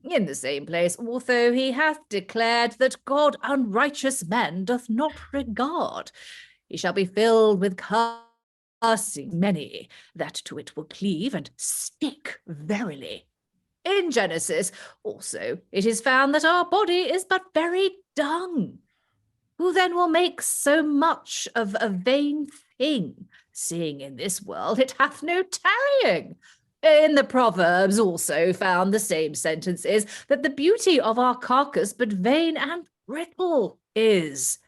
[SPEAKER 4] In the same place also he hath declared that God unrighteous men doth not regard. He shall be filled with cursing many, that to it will cleave and stick verily. In Genesis also it is found that our body is but very dung. Who then will make so much of a vain thing, seeing in this world it hath no tarrying? In the Proverbs also found the same sentence is, that the beauty of our carcass but vain and brittle is.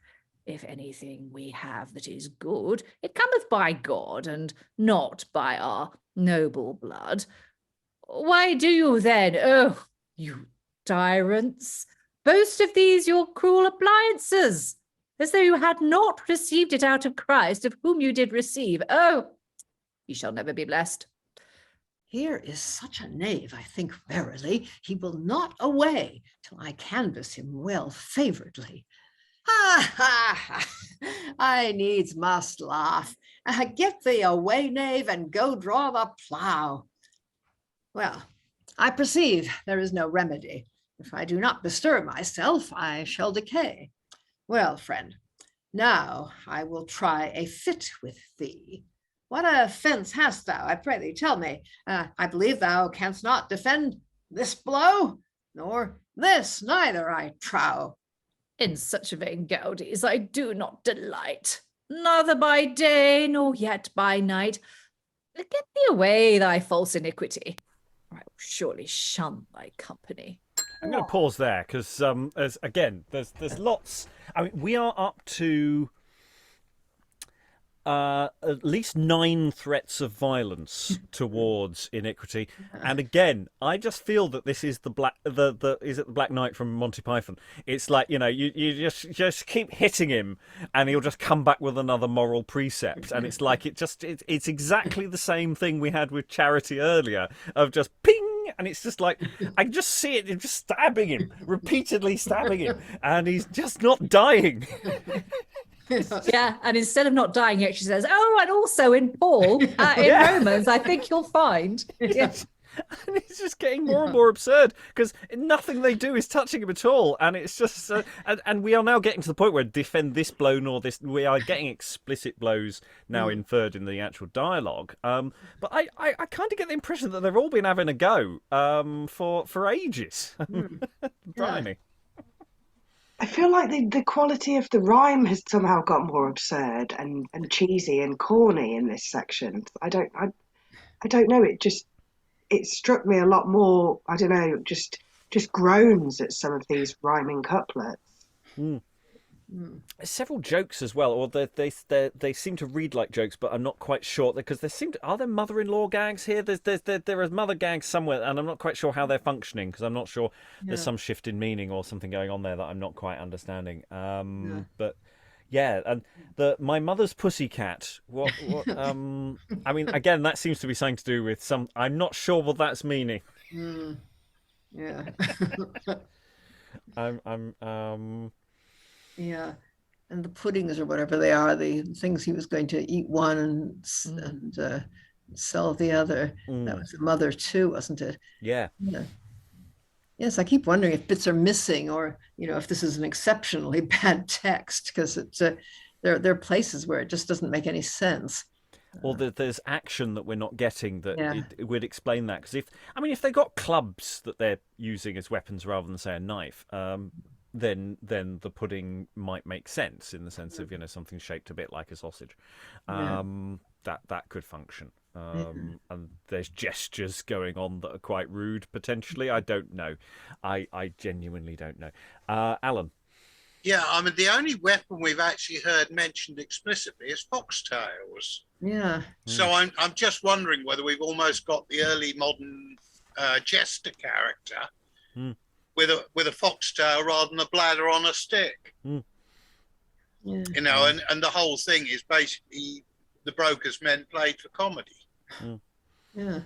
[SPEAKER 4] If anything we have that is good, it cometh by God, and not by our noble blood. Why do you then, oh, you tyrants, boast of these your cruel appliances, as though you had not received it out of Christ, of whom you did receive? Oh, ye shall never be blessed.
[SPEAKER 3] Here is such a knave, I think verily, he will not away till I canvass him well favouredly. Ha, ha, ha! I needs must laugh. Get thee away, knave, and go draw the plough. Well, I perceive there is no remedy. If I do not bestir myself, I shall decay. Well, friend, now I will try a fit with thee. What offence hast thou? I pray thee, tell me. I believe thou canst not defend this blow, nor this neither, I trow.
[SPEAKER 4] In such vain gaudies I do not delight, neither by day nor yet by night. Get thee away, thy false iniquity, or I will surely shun thy company.
[SPEAKER 1] I'm going to pause there because, there's lots. I mean, we are up to at least 9 threats of violence towards Iniquity, and again, I just feel that this is the Black Knight from Monty Python. It's like, you know, you just keep hitting him, and he'll just come back with another moral precept, and it's like it's exactly the same thing we had with Charity earlier of just ping, and it's just like I can just see it, just stabbing him, repeatedly stabbing him, and he's just not dying.
[SPEAKER 4] Yeah, and instead of not dying, he actually says, "Oh, and also in Paul, in Romans, I think you'll find."
[SPEAKER 1] Yes. And it's just getting more and more absurd because nothing they do is touching him at all, and it's just and we are now getting to the point where defend this blow nor this. We are getting explicit blows now inferred in the actual dialogue. But I kind of get the impression that they've all been having a go for ages. Briony.
[SPEAKER 5] I feel like the quality of the rhyme has somehow got more absurd and cheesy and corny in this section. I don't know. It struck me a lot more. I don't know. Just groans at some of these rhyming couplets.
[SPEAKER 1] several jokes as well, or they seem to read like jokes, but I'm not quite sure because are there mother-in-law gags here? There are mother gags somewhere, and I'm not quite sure how they're functioning because I'm not sure there's some shift in meaning or something going on there that I'm not quite understanding. But yeah, and my mother's pussycat. What? I mean, again, that seems to be something to do with some. I'm not sure what that's meaning.
[SPEAKER 3] Yeah. Yeah, and the puddings or whatever they are, the things he was going to eat one and sell the other. That was the mother too, wasn't it?
[SPEAKER 1] Yeah.
[SPEAKER 3] Yes, I keep wondering if bits are missing, or if this is an exceptionally bad text, because it's there are places where it just doesn't make any sense.
[SPEAKER 1] Or there's action that we're not getting that it would explain that. Because if they got clubs that they're using as weapons rather than say a knife, then the pudding might make sense in the sense of something shaped a bit like a sausage. That could function. And there's gestures going on that are quite rude potentially. I don't know. I genuinely don't know. Alan.
[SPEAKER 2] Yeah, I mean the only weapon we've actually heard mentioned explicitly is foxtails.
[SPEAKER 3] Yeah.
[SPEAKER 2] So I'm just wondering whether we've almost got the early modern jester character with a foxtail rather than a bladder on a stick.
[SPEAKER 3] Yeah.
[SPEAKER 2] And the whole thing is basically the broker's men played for comedy.
[SPEAKER 3] Yeah.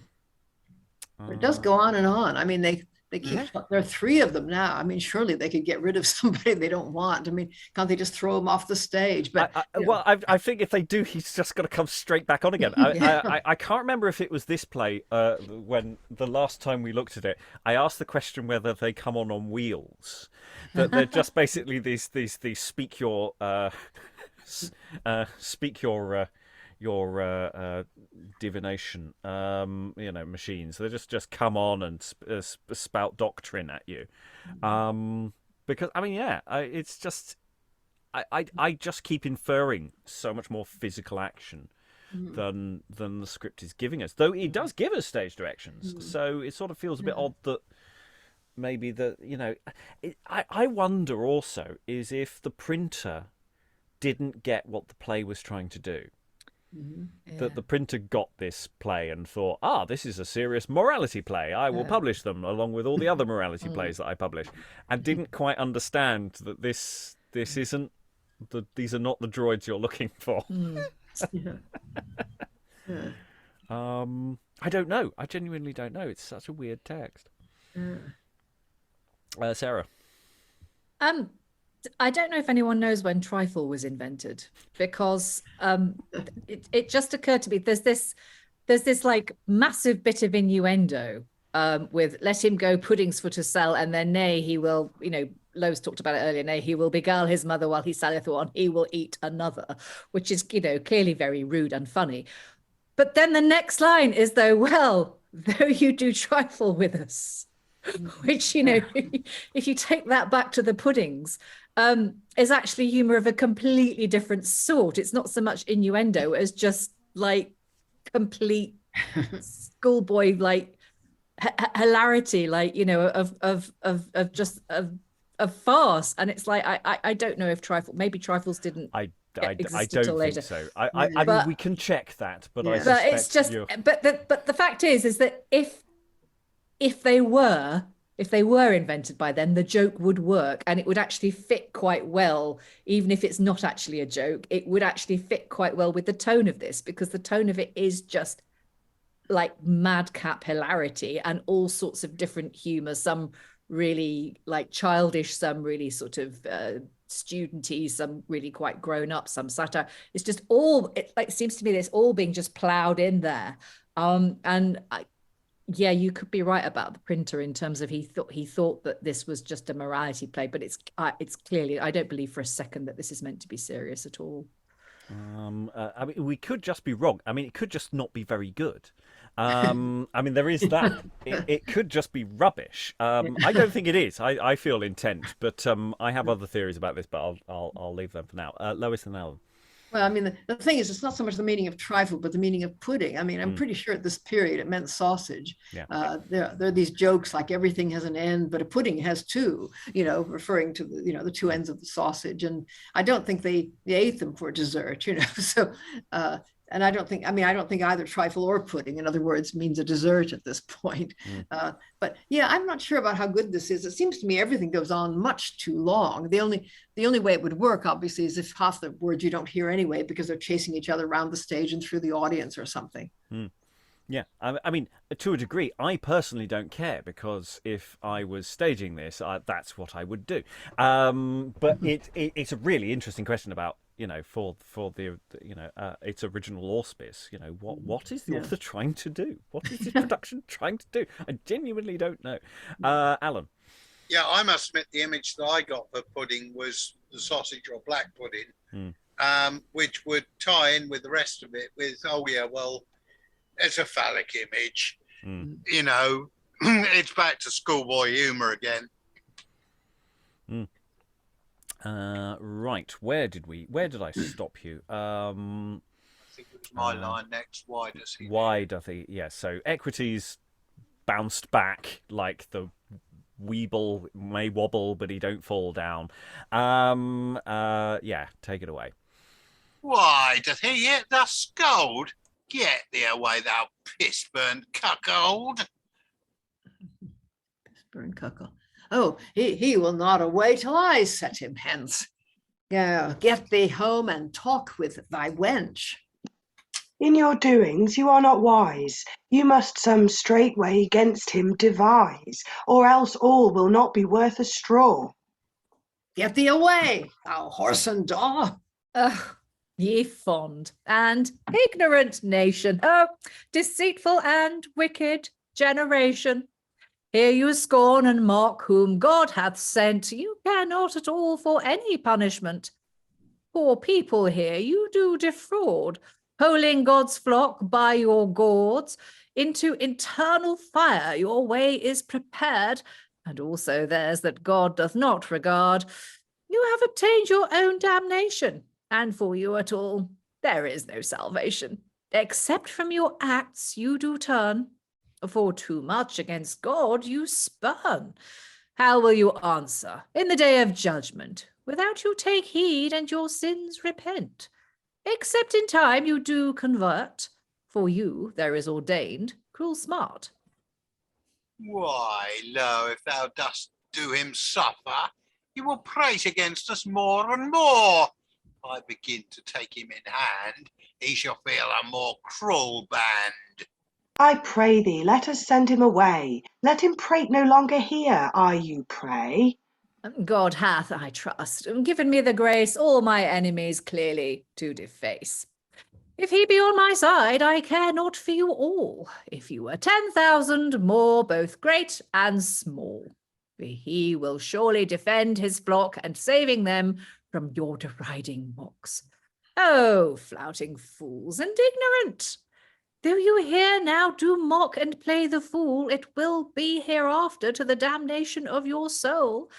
[SPEAKER 3] It does go on and on. I mean, they keep. There are 3 of them now. I mean, surely they could get rid of somebody they don't want. I mean, can't they just throw him off the stage? But
[SPEAKER 1] I think if they do, he's just got to come straight back on again. I can't remember if it was this play when the last time we looked at it. I asked the question whether they come on wheels. That they're just basically these speak your divination, machines. They just come on and spout doctrine at you, because it's just I just keep inferring so much more physical action than the script is giving us. Though it does give us stage directions, so it sort of feels a bit odd that maybe I wonder also is if the printer didn't get what the play was trying to do. That the printer got this play and thought, this is a serious morality play. I will publish them along with all the other morality plays that I publish, and didn't quite understand that this isn't these are not the droids you're looking for. I don't know. I genuinely don't know. It's such a weird text. Sarah.
[SPEAKER 4] I don't know if anyone knows when trifle was invented, because it just occurred to me there's this like massive bit of innuendo with let him go puddings for to sell, and then nay he will, Lois talked about it earlier, nay he will beguile his mother while he selleth one, he will eat another, which is clearly very rude and funny. But then the next line is though you do trifle with us, which if you take that back to the puddings, is actually humor of a completely different sort. It's not so much innuendo as just like complete schoolboy like hilarity, like of farce. And it's like I don't know if trifles didn't.
[SPEAKER 1] I don't think so. I mean, we can check that, but I
[SPEAKER 4] but it's just but the fact is that if they were invented by then, the joke would work and it would actually fit quite well. Even if it's not actually a joke, it would actually fit quite well with the tone of this, because the tone of it is just like madcap hilarity and all sorts of different humor, some really like childish, some really sort of studenty, some really quite grown up, some satire. It's just it seems to me that it's all being just plowed in there. Yeah, you could be right about the printer in terms of he thought that this was just a morality play, but it's clearly, I don't believe for a second that this is meant to be serious at all.
[SPEAKER 1] I mean, we could just be wrong. I mean, it could just not be very good. I mean, there is that. It could just be rubbish. I don't think it is. I feel intent, but I have other theories about this, but I'll leave them for now. Lois and Alan.
[SPEAKER 3] Well, I mean, the thing is, it's not so much the meaning of trifle, but the meaning of pudding. I mean, I'm pretty sure at this period it meant sausage.
[SPEAKER 1] Yeah.
[SPEAKER 3] There are these jokes like everything has an end, but a pudding has two, referring to the two ends of the sausage. And I don't think they ate them for dessert, So, and I don't think either trifle or pudding, in other words, means a dessert at this point. But yeah, I'm not sure about how good this is. It seems to me everything goes on much too long. The only way it would work, obviously, is if half the words you don't hear anyway because they're chasing each other around the stage and through the audience or something.
[SPEAKER 1] Yeah, I mean, to a degree, I personally don't care, because if I was staging this, that's what I would do. But it's a really interesting question about, for the its original auspice. What is the author trying to do? What is the production trying to do? I genuinely don't know. Alan.
[SPEAKER 2] Yeah, I must admit the image that I got for pudding was the sausage or black pudding, which would tie in with the rest of it with, it's a phallic image. It's back to schoolboy humour again.
[SPEAKER 1] Right, where did I stop you?
[SPEAKER 2] I think it was my line next. Why does he?
[SPEAKER 1] Why does he? Yeah, so Equity's bounced back like the Weeble may wobble, but he don't fall down. Yeah, take it away.
[SPEAKER 2] Why doth he yet thus scold? Get thee away, thou piss-burnt cuckold.
[SPEAKER 3] Piss-burnt cuckold. Oh, he will not away till I set him hence. Go, get thee home and talk with thy wench.
[SPEAKER 5] In your doings you are not wise. You must some straight way against him devise, or else all will not be worth a straw.
[SPEAKER 3] Get thee away, thou whoreson daw.
[SPEAKER 4] Ye fond and ignorant nation, deceitful and wicked generation. Here you scorn and mock whom God hath sent. You care not at all for any punishment. Poor people here you do defraud, holing God's flock by your gauds. Into eternal fire your way is prepared, and also theirs that God doth not regard. You have obtained your own damnation, and for you at all there is no salvation, except from your acts you do turn. For too much against God you spurn. How will you answer in the day of judgment, without you take heed and your sins repent? Except in time you do convert, for you there is ordained cruel smart.
[SPEAKER 2] Why, lo, if thou dost do him suffer, he will prate against us more and more. If I begin to take him in hand, he shall feel a more cruel band.
[SPEAKER 5] I pray thee, let us send him away. Let him prate no longer here, I you pray.
[SPEAKER 4] God hath, I trust, given me the grace all my enemies clearly to deface. If he be on my side, I care not for you all. If you were 10,000 more, both great and small, for he will surely defend his flock, and saving them from your deriding mocks. Oh, flouting fools and ignorant! Though you here now do mock and play the fool, it will be hereafter to the damnation of your soul.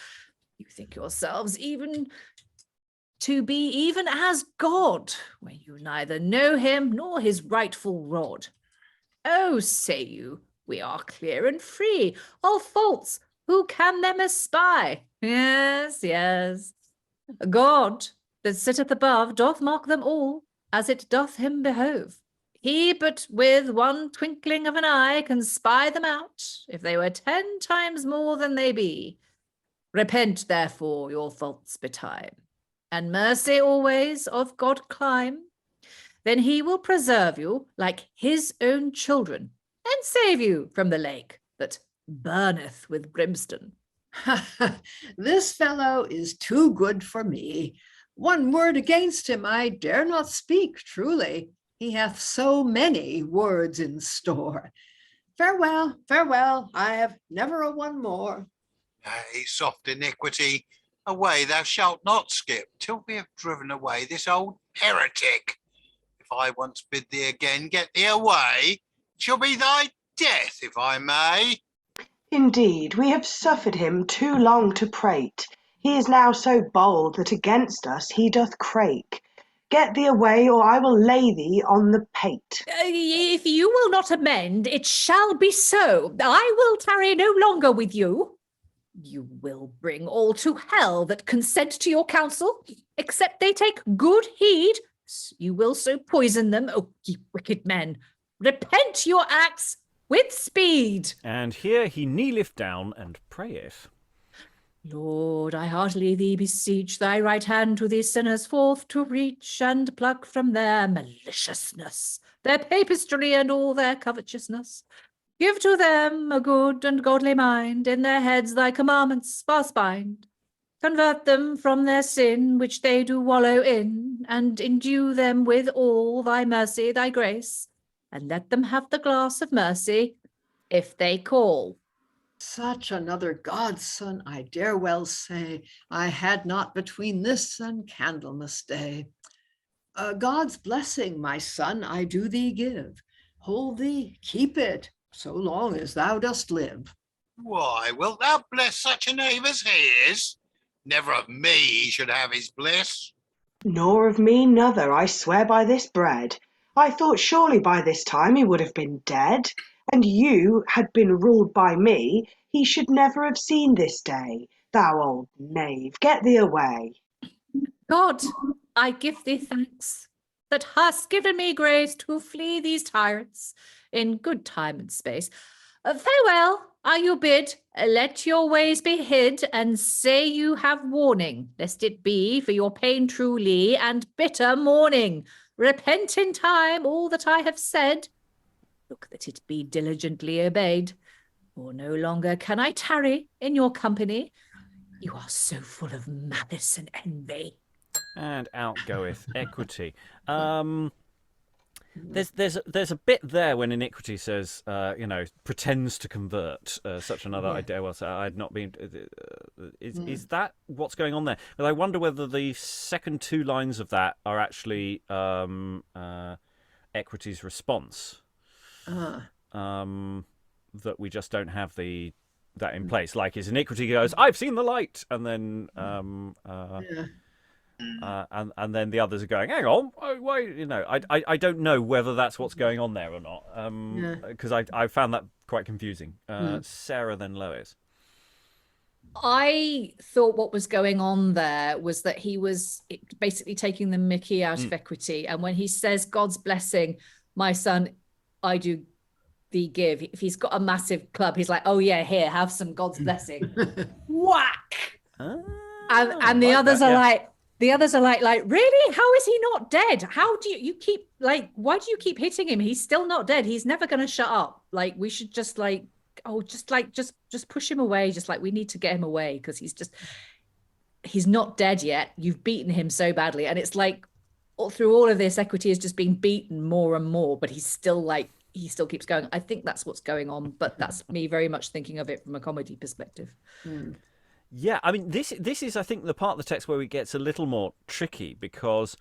[SPEAKER 4] You think yourselves even to be even as God, when you neither know him nor his rightful rod. Oh, say you, we are clear and free, all faults, who can them espy? Yes, yes. God that sitteth above doth mark them all, as it doth him behove. He but with one twinkling of an eye can spy them out, if they were 10 times more than they be. Repent, therefore, your faults betime, and mercy always of God climb. Then he will preserve you like his own children, and save you from the lake that burneth with brimstone.
[SPEAKER 3] This fellow is too good for me. One word against him I dare not speak, truly. He hath so many words in store. Farewell, farewell, I have never a one more.
[SPEAKER 2] Nay, soft Iniquity, away thou shalt not skip, till we have driven away this old heretic. If I once bid thee again get thee away, it shall be thy death, if I may.
[SPEAKER 5] Indeed, we have suffered him too long to prate. He is now so bold that against us he doth crake. Get thee away, or I will lay thee on the pate.
[SPEAKER 4] If you will not amend, it shall be so. I will tarry no longer with you. You will bring all to hell that consent to your counsel, except they take good heed. You will so poison them, O ye wicked men. Repent your acts with speed.
[SPEAKER 1] And here he kneeleth down and prayeth.
[SPEAKER 4] Lord, I heartily thee beseech thy right hand to these sinners forth to reach and pluck from their maliciousness, their papistry and all their covetousness. Give to them a good and godly mind, in their heads thy commandments fast bind. Convert them from their sin which they do wallow in, and endue them with all thy mercy, thy grace, and let them have the glass of mercy if they call.
[SPEAKER 3] Such another godson, I dare well say, I had not between this and Candlemas Day. God's blessing, my son, I do thee give. Hold thee, keep it, so long as thou dost live.
[SPEAKER 2] Why, wilt thou bless such a knave as he is? Never of me he should have his bliss.
[SPEAKER 5] Nor of me nother, I swear by this bread. I thought surely by this time he would have been dead, and you had been ruled by me, he should never have seen this day. Thou old knave, get thee away.
[SPEAKER 4] God, I give thee thanks that hast given me grace to flee these tyrants in good time and space. Farewell, are you bid? Let your ways be hid, and say you have warning, lest it be for your pain truly and bitter mourning. Repent in time all that I have said. Look that it be diligently obeyed, for no longer can I tarry in your company. You are so full of malice and envy.
[SPEAKER 1] And out goeth Equity. There's a bit there when Iniquity says, pretends to convert. Such another idea. Well, I had not been. Is that what's going on there? But I wonder whether the second two lines of that are actually Equity's response. That we just don't have that in place. Like his Iniquity goes, "I've seen the light," and then and then the others are going, "Hang on, wait, I don't know whether that's what's going on there or not, because I found that quite confusing." Sarah, then Lois.
[SPEAKER 4] I thought what was going on there was that he was basically taking the mickey out of Equity, and when he says God's blessing, my son, I do thee give. If he's got a massive club, he's like, "Oh yeah, here, have some God's blessing." Whack. And the others are like. The others are like, really? How is he not dead? How do you keep, why do you keep hitting him? He's still not dead. He's never going to shut up. We should just just push him away. Just we need to get him away because he's not dead yet. You've beaten him so badly. And it's through all of this, Equity is just being beaten more and more, but he's still he still keeps going. I think that's what's going on, but that's me very much thinking of it from a comedy perspective.
[SPEAKER 1] Yeah, I mean, this is, I think, the part of the text where it gets a little more tricky because,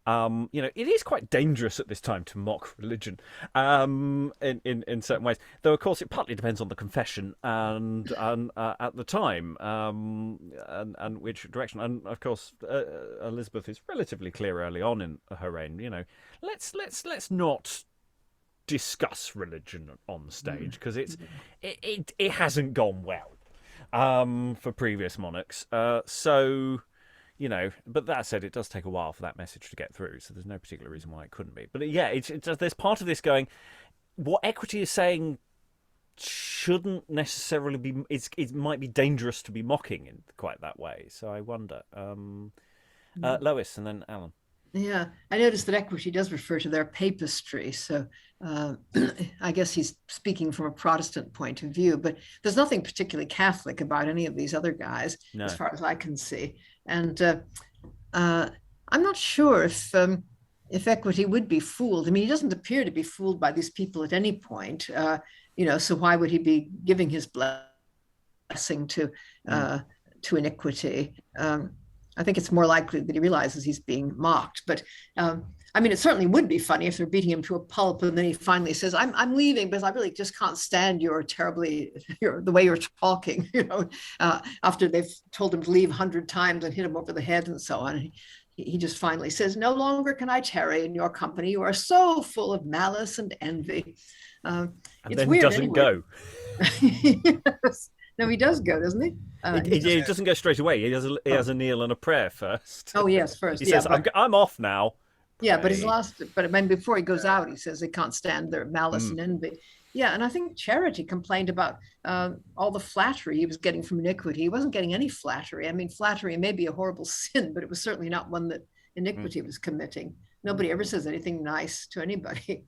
[SPEAKER 1] it is quite dangerous at this time to mock religion in certain ways. Though, of course, it partly depends on the confession and at the time and which direction. And of course, Elizabeth is relatively clear early on in her reign. Let's not discuss religion on stage because it hasn't gone well. For previous monarchs. But that said, it does take a while for that message to get through, so there's no particular reason why it couldn't be. But yeah, there's part of this going, what Equity is saying shouldn't necessarily be, it might be dangerous to be mocking in quite that way. So I wonder. Lois and then Alan.
[SPEAKER 3] Yeah, I noticed that Equity does refer to their papistry, so I guess he's speaking from a Protestant point of view, but there's nothing particularly Catholic about any of these other guys, as far as I can see. And I'm not sure if Equity would be fooled. I mean, he doesn't appear to be fooled by these people at any point, so why would he be giving his blessing to Iniquity? I think it's more likely that he realizes he's being mocked. But it certainly would be funny if they're beating him to a pulp and then he finally says, I'm leaving because I really just can't stand the way you're talking, after they've told him to leave 100 times and hit him over the head and so on. he just finally says, "No longer can I tarry in your company. You are so full of malice and envy."
[SPEAKER 1] And
[SPEAKER 3] It's
[SPEAKER 1] then
[SPEAKER 3] weird
[SPEAKER 1] doesn't
[SPEAKER 3] anyway.
[SPEAKER 1] go.
[SPEAKER 3] Yes. No, he does go, doesn't he?
[SPEAKER 1] He doesn't go straight away. He has a kneel and a prayer first.
[SPEAKER 3] Oh yes, first.
[SPEAKER 1] He
[SPEAKER 3] Yeah,
[SPEAKER 1] says,
[SPEAKER 3] but,
[SPEAKER 1] I'm off now.
[SPEAKER 3] yeah, but his
[SPEAKER 1] Pray.
[SPEAKER 3] last. But I mean, before he goes out, he says they can't stand their malice and envy. Yeah, and I think Charity complained about all the flattery he was getting from Iniquity. He wasn't getting any flattery. I mean, flattery may be a horrible sin, but it was certainly not one that Iniquity was committing. Nobody ever says anything nice to anybody.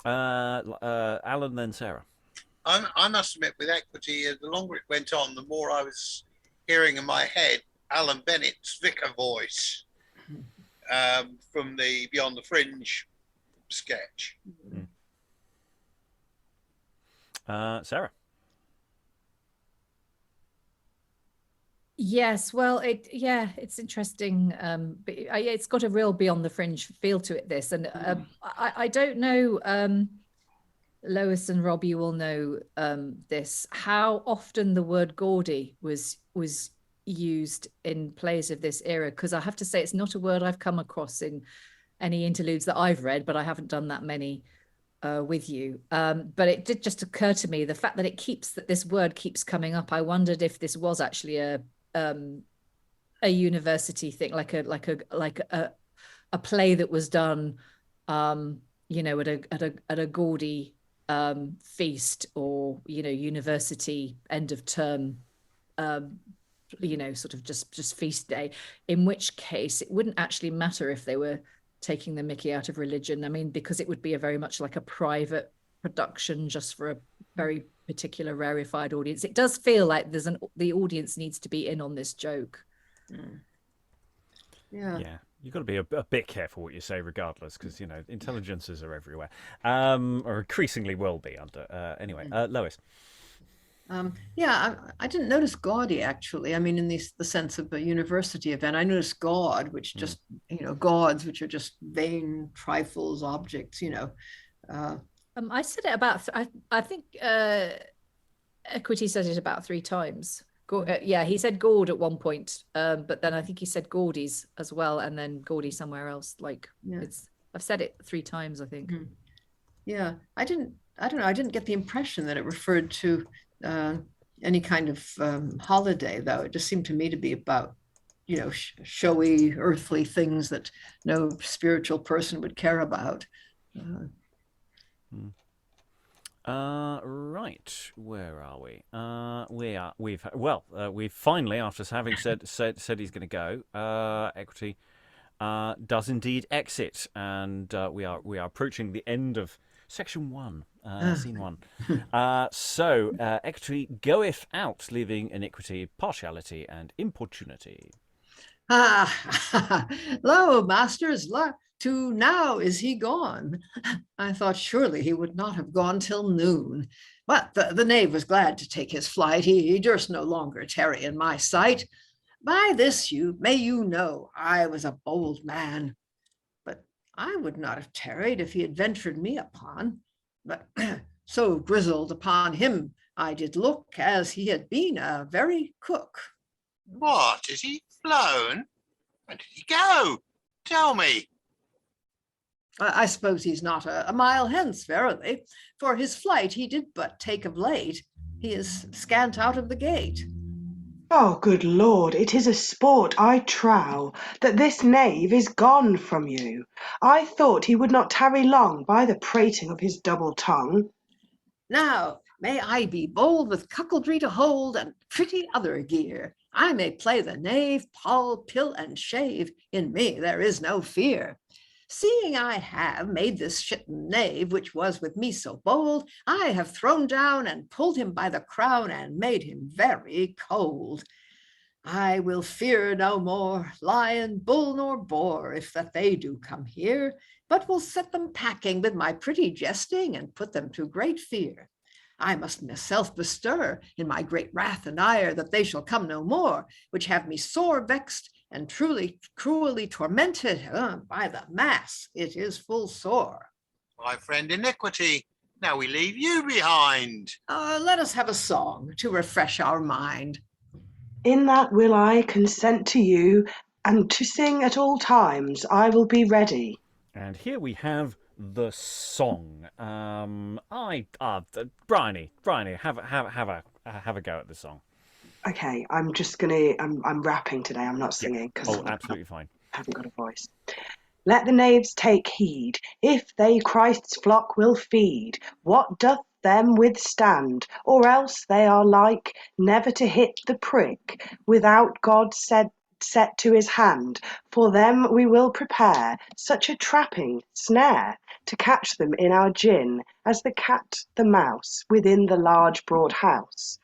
[SPEAKER 1] Alan, then Sarah.
[SPEAKER 2] I must admit, with Equity, the longer it went on, the more I was hearing in my head Alan Bennett's vicar voice from the Beyond the Fringe sketch.
[SPEAKER 1] Sarah.
[SPEAKER 4] Yes, well, it's interesting. But it's got a real Beyond the Fringe feel to it, this. And I don't know, Lois and Rob, you will know this, how often the word gaudy was used in plays of this era, because I have to say it's not a word I've come across in any interludes that I've read, but I haven't done that many with you. But it did just occur to me, the fact that this word keeps coming up. I wondered if this was actually a university thing, like a play that was done, at a gaudy feast, or university end of term, sort of just feast day. In which case, it wouldn't actually matter if they were taking the mickey out of religion. I mean, because it would be a very much like a private production just for a very particular rarefied audience. It does feel like the audience needs to be in on this joke.
[SPEAKER 3] Yeah.
[SPEAKER 1] You've got to be a bit careful what you say, regardless, because intelligences are everywhere, or increasingly will be under. Anyway, Lois.
[SPEAKER 3] I didn't notice gaudy, actually. I mean, in the sense of a university event, I noticed gaud, which just gauds, which are just vain trifles, objects.
[SPEAKER 4] I said it about. I think Equity said it about 3 times. He said gaude at one point, but then I think he said gaudies as well, and then gaudy somewhere else. I've said it 3 times, I think.
[SPEAKER 3] Yeah, I don't know. I didn't get the impression that it referred to any kind of holiday, though. It just seemed to me to be about, showy, earthly things that no spiritual person would care about.
[SPEAKER 1] Right, where are we? We've finally, after having said he's going to go, Equity does indeed exit, and we are approaching the end of section 1, scene 1. So Equity goeth out, leaving Iniquity, Partiality, and Importunity.
[SPEAKER 3] Lo, masters, to now is he gone. I thought surely he would not have gone till noon. But the knave was glad to take his flight. He durst no longer tarry in my sight. By this may you know I was a bold man. But I would not have tarried if he had ventured me upon. But so grizzled upon him I did look, as he had been a very cook.
[SPEAKER 2] What? Is he flown? Where did he go? Tell me.
[SPEAKER 3] I suppose he's not a mile hence, verily, for his flight he did but take of late. He is scant out of the gate.
[SPEAKER 5] Oh, good Lord, it is a sport, I trow, that this knave is gone from you. I thought he would not tarry long by the prating of his double tongue.
[SPEAKER 3] Now, may I be bold with cuckoldry to hold, and pretty other gear. I may play the knave, pull, pill, and shave. In me there is no fear. Seeing I have made this shitten knave, which was with me so bold, I have thrown down and pulled him by the crown, and made him very cold. I will fear no more lion, bull, nor boar, if that they do come here, but will set them packing with my pretty jesting, and put them to great fear. I must myself bestir in my great wrath and ire, that they shall come no more, which have me sore vexed, and truly cruelly tormented. By the mass, it is full sore.
[SPEAKER 2] My friend Iniquity, now we leave you behind.
[SPEAKER 3] Let us have a song to refresh our mind.
[SPEAKER 5] In that will I consent to you, and to sing at all times I will be ready.
[SPEAKER 1] And here we have the song. Briony, have a go at the song.
[SPEAKER 5] Okay, I'm rapping today. I'm not singing because
[SPEAKER 1] absolutely fine.
[SPEAKER 5] I haven't got a voice. Let the knaves take heed, if they Christ's flock will feed. What doth them withstand? Or else they are like never to hit the prick, without God set to his hand. For them we will prepare such a trapping snare, to catch them in our gin, as the cat the mouse within the large broad house.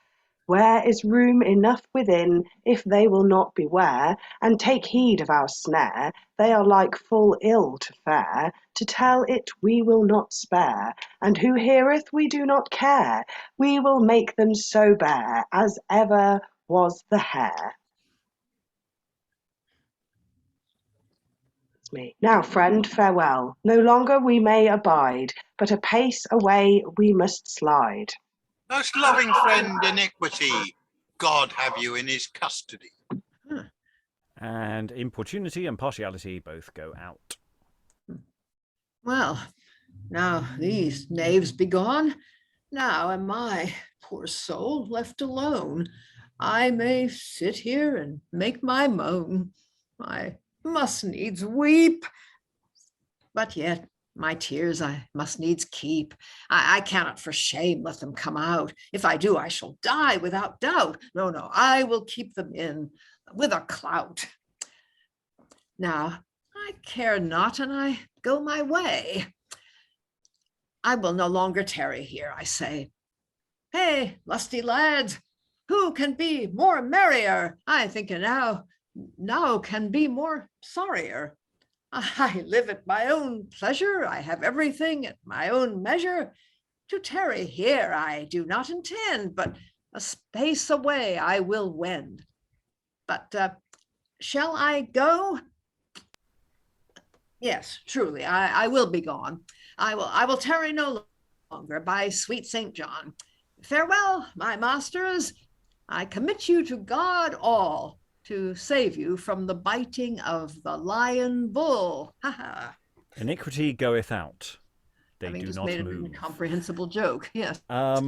[SPEAKER 5] Where is room enough within, if they will not beware, and take heed of our snare, they are like full ill to fare, to tell it we will not spare, and who heareth we do not care, we will make them so bare, as ever was the hair. That's me. Now, friend, farewell, no longer we may abide, but a pace away we must slide.
[SPEAKER 2] Most loving friend, Iniquity, God have you in his custody.
[SPEAKER 1] And Importunity and Partiality both go out.
[SPEAKER 3] Well, now these knaves be gone. Now am I, poor soul, left alone. I may sit here and make my moan. I must needs weep. But yet my tears I must needs keep. I cannot for shame let them come out. If I do, I shall die without doubt. No, I will keep them in with a clout. Now, I care not, and I go my way. I will no longer tarry here, I say. Hey, lusty lads, who can be more merrier? I think now can be more sorrier. I live at my own pleasure. I have everything at my own measure. To tarry here I do not intend, but a space away I will wend. But shall I go? Yes, truly, I will be gone. I will tarry no longer by sweet St. John. Farewell, my masters. I commit you to God all, to save you from the biting of the lion bull. Ha ha.
[SPEAKER 1] Iniquity goeth out. They do
[SPEAKER 3] just
[SPEAKER 1] not
[SPEAKER 3] made
[SPEAKER 1] move.
[SPEAKER 3] An incomprehensible joke. Yes.
[SPEAKER 1] There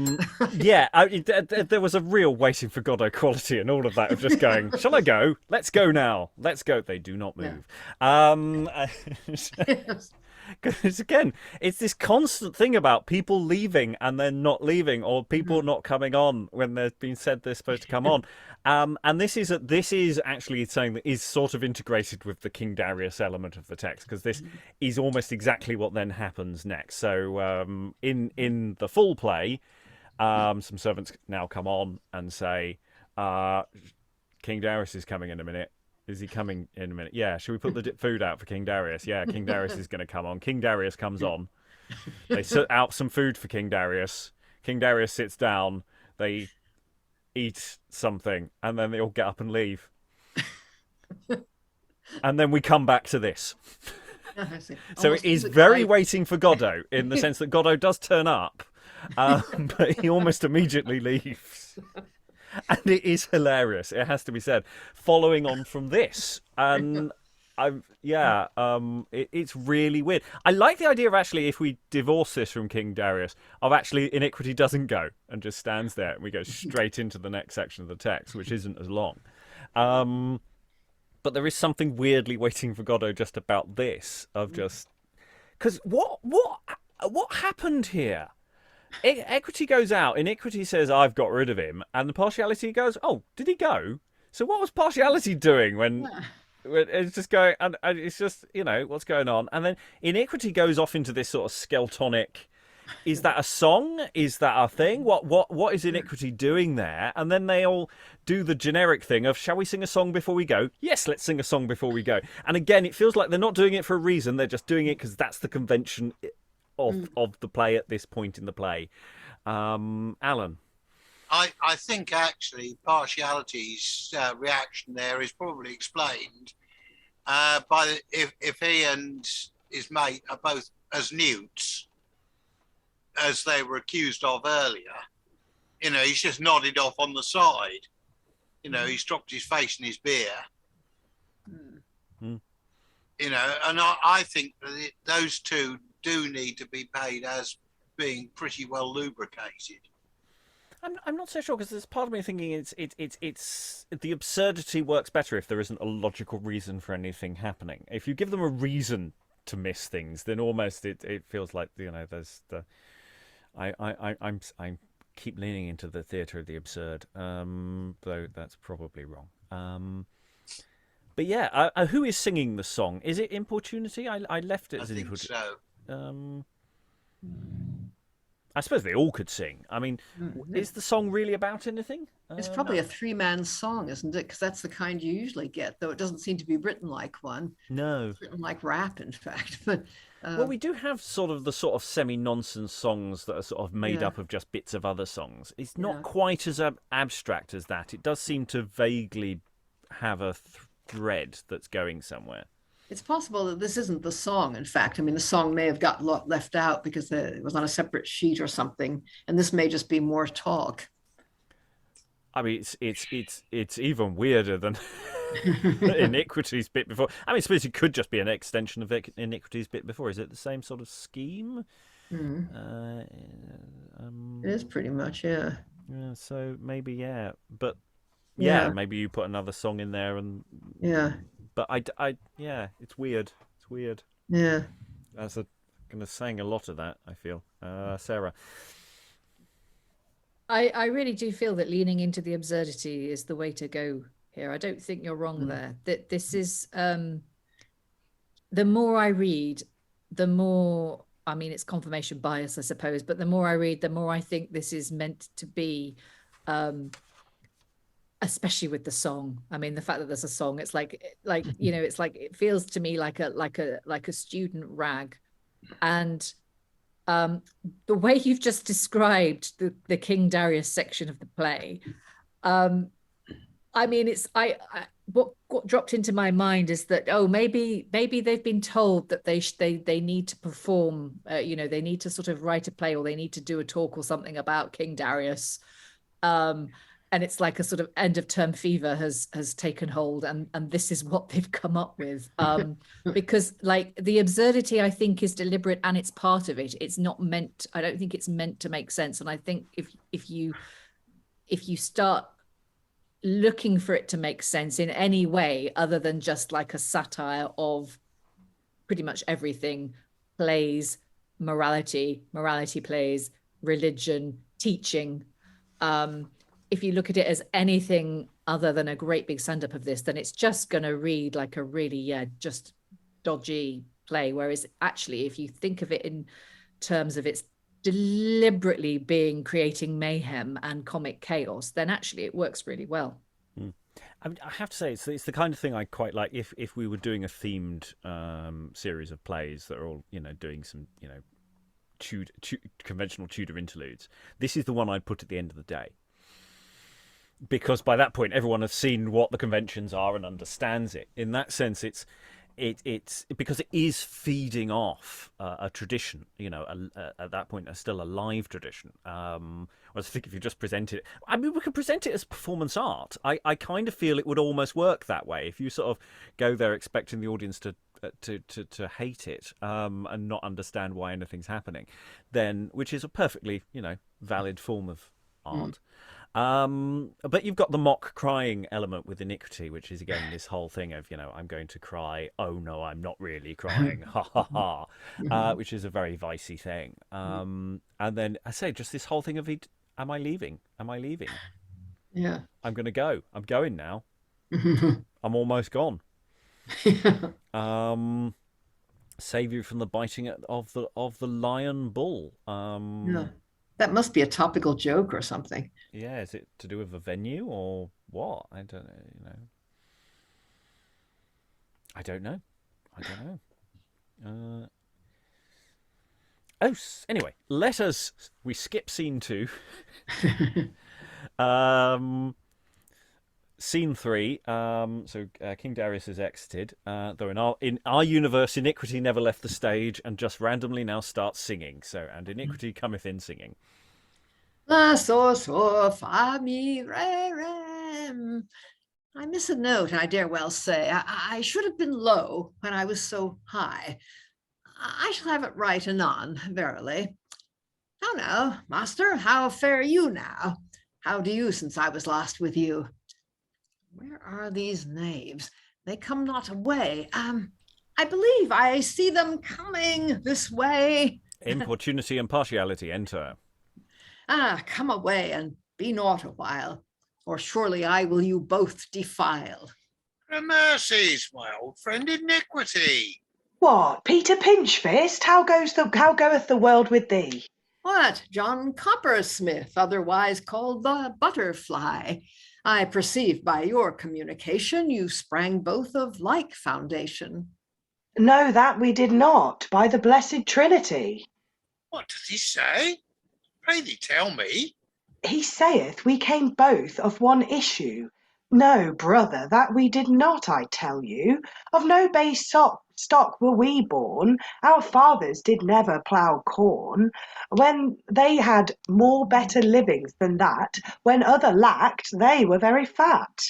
[SPEAKER 1] was a real waiting for Godot quality and all of that of just going, shall I go? Let's go now. Let's go. They do not move. Yeah.
[SPEAKER 3] Yes.
[SPEAKER 1] Because again, it's this constant thing about people leaving and then not leaving, or people not coming on when they've been said they're supposed to come on. And this is actually something that is sort of integrated with the King Darius element of the text, because this is almost exactly what then happens next. So in the full play, some servants now come on and say, King Darius is coming in a minute. Is he coming in a minute? Yeah, should we put the food out for King Darius? Yeah, King Darius is going to come on. King Darius comes on. They set out some food for King Darius. King Darius sits down. They eat something, and then they all get up and leave. And then we come back to this. So it is very waiting for Godot, in the sense that Godot does turn up, but he almost immediately leaves. And it is hilarious, it has to be said, following on from this. And it's really weird. I like the idea of actually, if we divorce this from King Darius, of actually Iniquity doesn't go and just stands there, and we go straight into the next section of the text, which isn't as long. But there is something weirdly waiting for Godot just about this, of just... Because what happened here? Equity goes out, Iniquity says, I've got rid of him, and the Partiality goes, oh, did he go? So what was Partiality doing when it's just going, and it's just, what's going on? And then Iniquity goes off into this sort of skeletonic, is that a song? Is that a thing? What is Iniquity doing there? And then they all do the generic thing of, shall we sing a song before we go? Yes, let's sing a song before we go. And again, it feels like they're not doing it for a reason, they're just doing it because that's the convention of the play at this point in the play. Alan?
[SPEAKER 2] I think actually Partiality's reaction there is probably explained by if he and his mate are both as newts as they were accused of earlier, he's just nodded off on the side. He's dropped his face in his beer. and I think that those two do need to be paid as being pretty well lubricated.
[SPEAKER 1] I'm not so sure, because there's part of me thinking it's the absurdity works better if there isn't a logical reason for anything happening. If you give them a reason to miss things, then almost it feels like there's the I keep leaning into the theatre of the absurd, though that's probably wrong. But yeah, who is singing the song? Is it Importunity? I left it as
[SPEAKER 2] Importunity.
[SPEAKER 1] So. I suppose they all could sing. I mean, is the song really about anything?
[SPEAKER 3] It's probably a three-man song, isn't it? Because that's the kind you usually get, though it doesn't seem to be written like one.
[SPEAKER 1] No.
[SPEAKER 3] It's written like rap, in fact. But
[SPEAKER 1] well, we do have sort of semi-nonsense songs that are sort of made up of just bits of other songs. It's not quite as abstract as that. It does seem to vaguely have a thread that's going somewhere.
[SPEAKER 3] It's possible that this isn't the song, in fact. I mean, the song may have got left out because it was on a separate sheet or something, and this may just be more talk.
[SPEAKER 1] I mean, it's even weirder than Iniquity's bit before. I mean, I suppose it could just be an extension of Iniquity's bit before. Is it the same sort of scheme?
[SPEAKER 3] Mm-hmm. It is pretty much, yeah.
[SPEAKER 1] Yeah, so maybe, yeah. But, maybe you put another song in there and...
[SPEAKER 3] Yeah.
[SPEAKER 1] But it's weird. It's weird.
[SPEAKER 3] Yeah.
[SPEAKER 1] That's going to saying a lot of that, I feel. Sarah.
[SPEAKER 4] I really do feel that leaning into the absurdity is the way to go here. I don't think you're wrong there. That this is the more I read, the more, I mean, it's confirmation bias, I suppose, but the more I read, the more I think this is meant to be especially with the song. I mean, the fact that there's a song, it's like it's like, it feels to me like a student rag. And the way you've just described the King Darius section of the play, I mean, it's what dropped into my mind is that maybe they've been told that they need to perform, they need to sort of write a play, or they need to do a talk or something about King Darius. And it's like a sort of end of term fever has taken hold, and this is what they've come up with. Because like the absurdity, I think, is deliberate, and it's part of it. It's not meant. I don't think it's meant to make sense. And I think if you start looking for it to make sense in any way other than just like a satire of pretty much everything, plays, morality plays, religion, teaching. If you look at it as anything other than a great big stand-up of this, then it's just going to read like a really, just dodgy play. Whereas actually, if you think of it in terms of its deliberately creating mayhem and comic chaos, then actually it works really well.
[SPEAKER 1] I mean, I have to say, it's the kind of thing I quite like. If we were doing a themed series of plays that are all, doing some, conventional Tudor interludes, this is the one I'd put at the end of the day. Because by that point, everyone has seen what the conventions are and understands it. In that sense, it's because it is feeding off a tradition. At that point, still a live tradition. Whereas I think if you just present it, I mean, we could present it as performance art. I kind of feel it would almost work that way. If you sort of go there expecting the audience to hate it and not understand why anything's happening, then which is a perfectly valid form of art. But you've got the mock crying element with Iniquity, which is again this whole thing of I'm going to cry, oh no, I'm not really crying, ha ha ha, which is a very vicey thing. And then I say just this whole thing of am I leaving?
[SPEAKER 3] Yeah,
[SPEAKER 1] I'm going to go. I'm going now. I'm almost gone. Save you from the biting of the lion bull.
[SPEAKER 3] Yeah. That must be a topical joke or something.
[SPEAKER 1] Yeah, is it to do with the venue or what? I don't know. I don't know. Anyway, we skip scene 2. Scene 3. So King Darius is exited. Though in our universe, Iniquity never left the stage and just randomly now starts singing. And Iniquity cometh in singing.
[SPEAKER 3] La so fa mi re rem. I miss a note, I dare well say. I should have been low when I was so high. I shall have it right anon, verily. How now, master, how fare you now? How do you since I was last with you? Where are these knaves? They come not away. I believe I see them coming this way.
[SPEAKER 1] Importunity and Partiality, enter.
[SPEAKER 3] Come away and be naught a while, or surely I will you both defile.
[SPEAKER 2] Mercies, my old friend Iniquity.
[SPEAKER 5] What, Peter Pinchfist? How goeth the world with thee?
[SPEAKER 3] What, John Coppersmith, otherwise called the Butterfly? I perceive by your communication you sprang both of like foundation.
[SPEAKER 5] No, that we did not, by the blessed Trinity.
[SPEAKER 2] What does he say? Pray thee tell me.
[SPEAKER 5] He saith we came both of one issue. No, brother, that we did not, I tell you. Of no base stock were we born. Our fathers did never plough corn. When they had more better livings than that, when other lacked, they were very fat.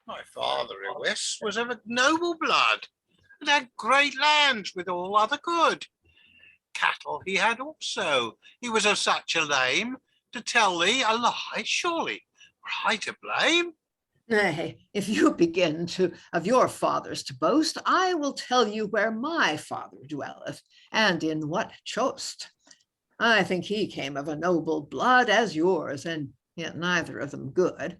[SPEAKER 2] My father, I wis, was of a noble blood, and had great lands with all other good. Cattle he had also. He was of such a lame, to tell thee a lie, surely were I to blame.
[SPEAKER 3] Nay, if you begin of your fathers to boast, I will tell you where my father dwelleth, and in what chost. I think he came of a noble blood as yours, and yet neither of them good.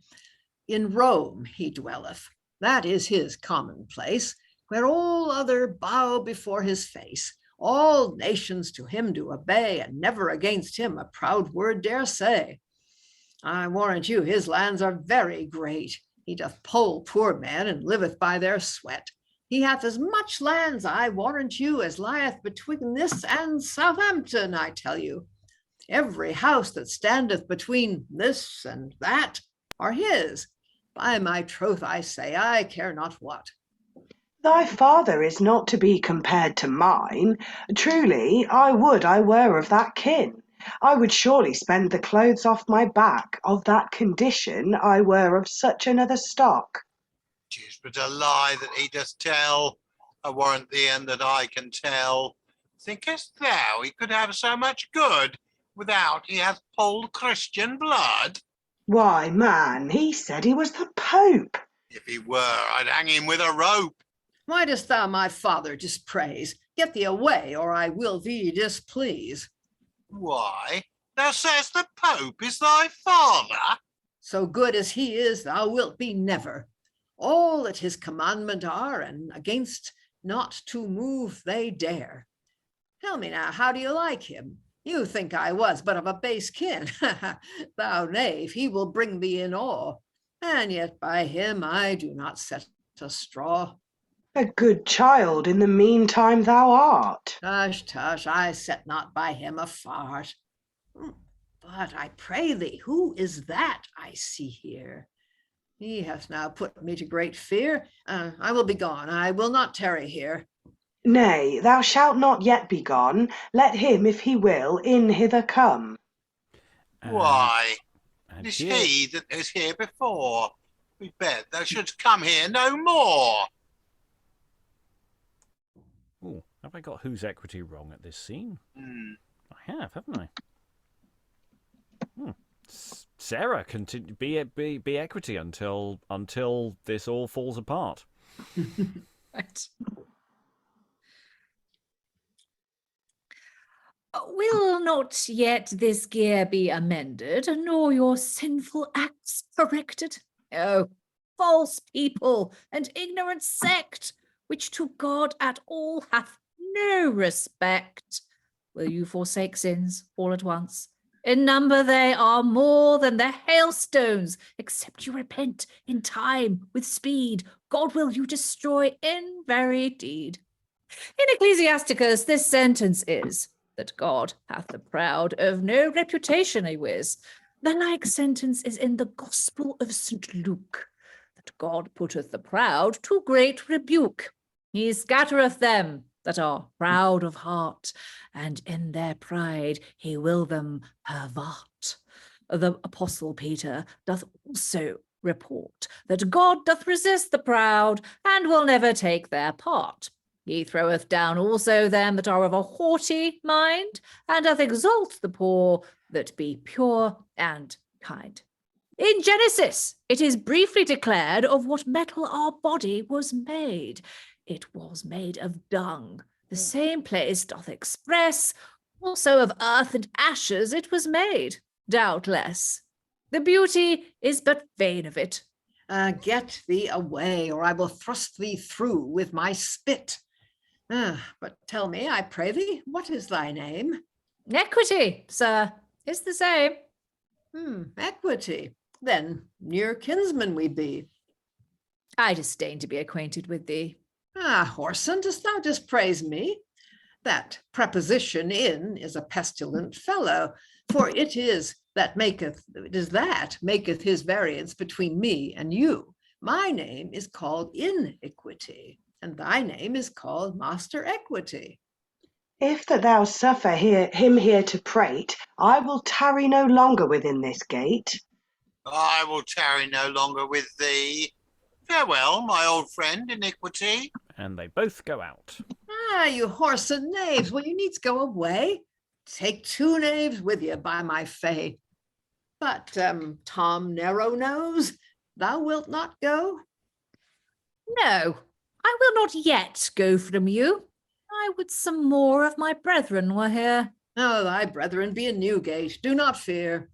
[SPEAKER 3] In Rome he dwelleth, that is his common place, where all other bow before his face. All nations to him do obey, and never against him a proud word dare say. I warrant you his lands are very great. He doth poll poor men, and liveth by their sweat. He hath as much lands, I warrant you, as lieth between this and Southampton, I tell you. Every house that standeth between this and that are his. By my troth, I say, I care not what.
[SPEAKER 5] Thy father is not to be compared to mine. Truly, I would I were of that kin. I would surely spend the clothes off my back of that condition I were of such another stock.
[SPEAKER 2] 'Tis but a lie that he doth tell. I warrant thee, and that I can tell. Thinkest thou he could have so much good without he hath polled Christian blood?
[SPEAKER 5] Why, man, he said he was the Pope.
[SPEAKER 2] If he were, I'd hang him with a rope.
[SPEAKER 3] Why dost thou my father dispraise? Get thee away, or I will thee displease.
[SPEAKER 2] Why, thou sayest the Pope is thy father?
[SPEAKER 3] So good as he is, thou wilt be never. All at his commandment are, and against not to move they dare. Tell me now, how do you like him? You think I was but of a base kin. Thou knave, he will bring thee in awe. And yet by him I do not set a straw.
[SPEAKER 5] A good child in the meantime thou art.
[SPEAKER 3] Tush, tush, I set not by him a fart. But I pray thee, who is that I see here? He hath now put me to great fear. I will be gone, I will not tarry here.
[SPEAKER 5] Nay, thou shalt not yet be gone. Let him, if he will, in hither come.
[SPEAKER 2] Why,
[SPEAKER 1] And
[SPEAKER 2] is
[SPEAKER 1] here-
[SPEAKER 2] he that is here before? We bet thou shouldst come here no more.
[SPEAKER 1] Ooh, have I got whose equity wrong at this scene? I have, haven't I? Sarah continue be equity until this all falls apart.
[SPEAKER 4] Right. Will not yet this gear be amended, nor your sinful acts corrected? Oh, false people and ignorant sect, which to God at all hath no respect. Will you forsake sins all at once? In number they are more than the hailstones. Except you repent in time with speed, God will you destroy in very deed. In Ecclesiasticus, this sentence is, that God hath the proud of no reputation a whiz. The like sentence is in the Gospel of St. Luke, that God putteth the proud to great rebuke. He scattereth them that are proud of heart, and in their pride he will them pervert. The Apostle Peter doth also report that God doth resist the proud, and will never take their part. He throweth down also them that are of a haughty mind, and doth exalt the poor that be pure and kind. In Genesis, it is briefly declared of what metal our body was made. It was made of dung. The same place doth express also of earth and ashes it was made, doubtless. The beauty is but vain of it.
[SPEAKER 3] Get thee away, or I will thrust thee through with my spit. But tell me, I pray thee, what is thy name?
[SPEAKER 4] Equity, sir, is the same.
[SPEAKER 3] Equity. Then near kinsmen we be.
[SPEAKER 4] I disdain to be acquainted with thee.
[SPEAKER 3] Whoreson, dost thou dispraise me? That preposition in is a pestilent fellow, for it is that maketh his variance between me and you. My name is called Iniquity, and thy name is called Master Equity.
[SPEAKER 5] If that thou suffer him here to prate, I will tarry no longer within this gate.
[SPEAKER 2] I will tarry no longer with thee. Farewell, my old friend Iniquity.
[SPEAKER 1] And they both go out.
[SPEAKER 3] You whoreson knaves, will you needs go away? Take 2 knaves with you, by my fay. But, Tom Narrow-nose, thou wilt not go?
[SPEAKER 4] No, I will not yet go from you. I would some more of my brethren were here.
[SPEAKER 3] Oh, thy brethren be in Newgate, do not fear.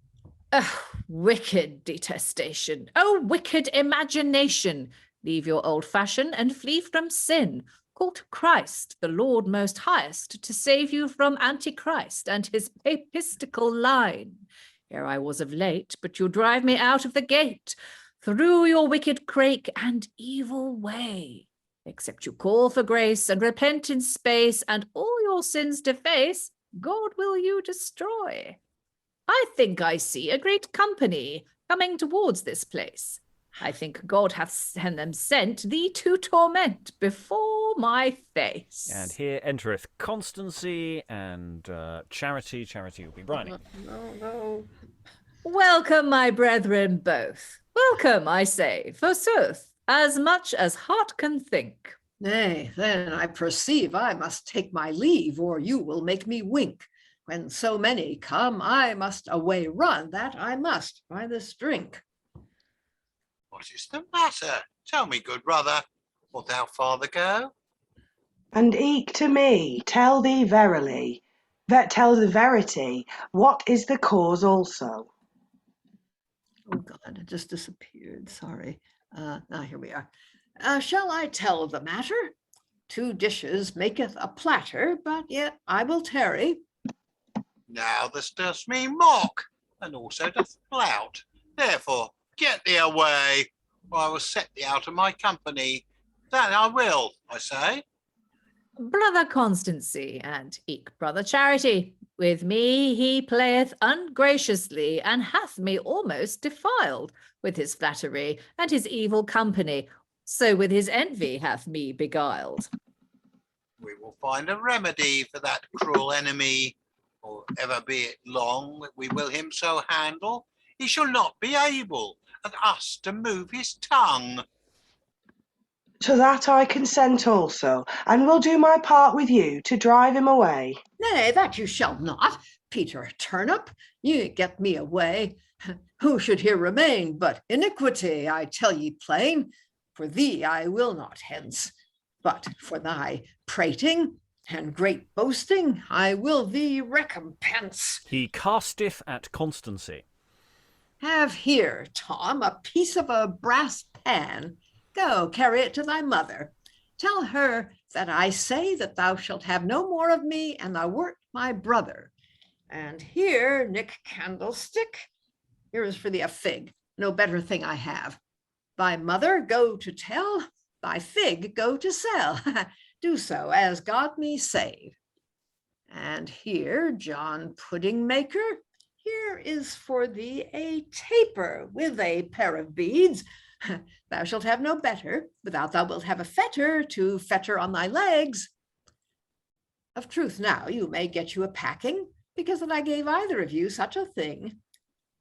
[SPEAKER 4] Oh, wicked detestation. Oh, wicked imagination. Leave your old fashion and flee from sin. Call to Christ, the Lord most highest, to save you from Antichrist and his papistical line. Here I was of late, but you drive me out of the gate, through your wicked crake and evil way. Except you call for grace and repent in space, and all your sins deface, God will you destroy. I think I see a great company coming towards this place. I think God hath them sent thee to torment before my face.
[SPEAKER 1] And here entereth Constancy and Charity. Charity will be Briony.
[SPEAKER 3] No.
[SPEAKER 4] Welcome, my brethren both. Welcome, I say, forsooth, as much as heart can think.
[SPEAKER 3] Nay, then I perceive I must take my leave, or you will make me wink. When so many come, I must away run, that I must, by this drink.
[SPEAKER 2] What is the matter? Tell me, good brother, wilt thou farther go?
[SPEAKER 5] And eke to me, tell the verity, what is the cause also?
[SPEAKER 3] Oh God, it just disappeared, sorry. Now here we are. Shall I tell the matter? 2 dishes maketh a platter, but yet I will tarry.
[SPEAKER 2] Now this does me mock, and also doth flout. Therefore, get thee away, or I will set thee out of my company. That I will, I say.
[SPEAKER 4] Brother Constancy and eke brother Charity, with me he playeth ungraciously, and hath me almost defiled with his flattery and his evil company. So with his envy hath me beguiled.
[SPEAKER 2] We will find a remedy for that cruel enemy, or ever be it long that we will him so handle, he shall not be able at us to move his tongue.
[SPEAKER 5] To that I consent also, and will do my part with you to drive him away.
[SPEAKER 3] Nay, that you shall not, Peter Turnip. You get me away. Who should here remain but Iniquity, I tell ye plain? For thee I will not hence, but for thy prating and great boasting I will thee recompense.
[SPEAKER 1] He casteth at Constancy.
[SPEAKER 3] Have here, Tom, a piece of a brass pan. Go, carry it to thy mother. Tell her that I say that thou shalt have no more of me, and thou wert my brother. And here, Nick Candlestick, here is for thee a fig, no better thing I have. Thy mother go to tell, thy fig go to sell. Do so, as God me save. And here, John Pudding Maker, here is for thee a taper with a pair of beads. Thou shalt have no better, without thou wilt have a fetter to fetter on thy legs. Of truth now, you may get you a packing, because that I gave either of you such a thing.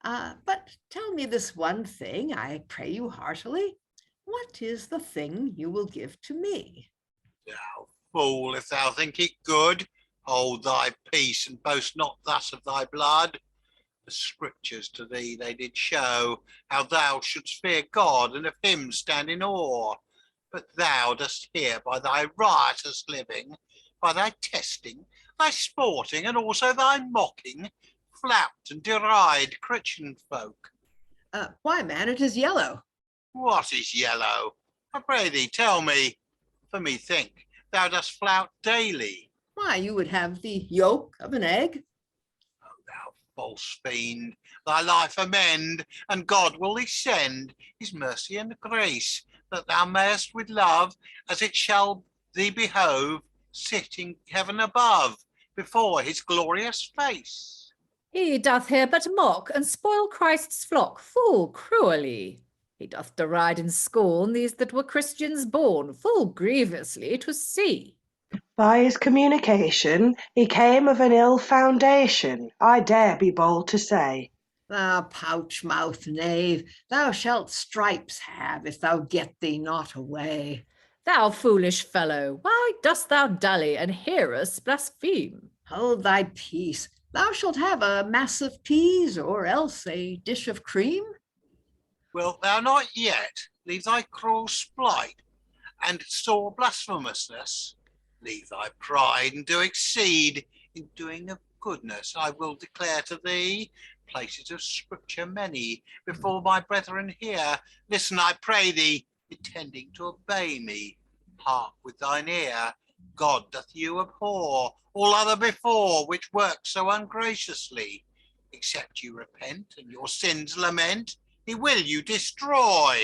[SPEAKER 3] But tell me this one thing, I pray you heartily. What is the thing you will give to me?
[SPEAKER 2] Thou fool, if thou think it good, hold thy peace and boast not thus of thy blood. The scriptures to thee they did show how thou shouldst fear God and of him stand in awe. But thou dost here by thy riotous living, by thy testing, thy sporting, and also thy mocking, flout and deride Christian folk.
[SPEAKER 3] Why, man, it is yellow.
[SPEAKER 2] What is yellow? I pray thee tell me, for me think thou dost flout daily.
[SPEAKER 3] Why, you would have the yolk of an egg.
[SPEAKER 2] O thou false fiend, thy life amend, and God will thee send his mercy and grace, that thou mayest with love, as it shall thee behove, sit in heaven above, before his glorious face.
[SPEAKER 4] He doth here but mock and spoil Christ's flock full cruelly. He doth deride and scorn these that were Christians born, full grievously to see.
[SPEAKER 5] By his communication he came of an ill foundation, I dare be bold to say.
[SPEAKER 3] Thou pouch-mouthed knave, thou shalt stripes have if thou get thee not away.
[SPEAKER 4] Thou foolish fellow, why dost thou dally and hear us blaspheme?
[SPEAKER 3] Hold thy peace. Thou shalt have a mass of peas, or else a dish of cream.
[SPEAKER 2] Wilt thou not yet leave thy cruel spite and sore blasphemousness? Leave thy pride and do exceed in doing of goodness. I will declare to thee places of scripture many before my brethren here. Listen, I pray thee, intending to obey me. Hark with thine ear. God doth you abhor, all other before, which work so ungraciously. Except you repent and your sins lament, he will you destroy.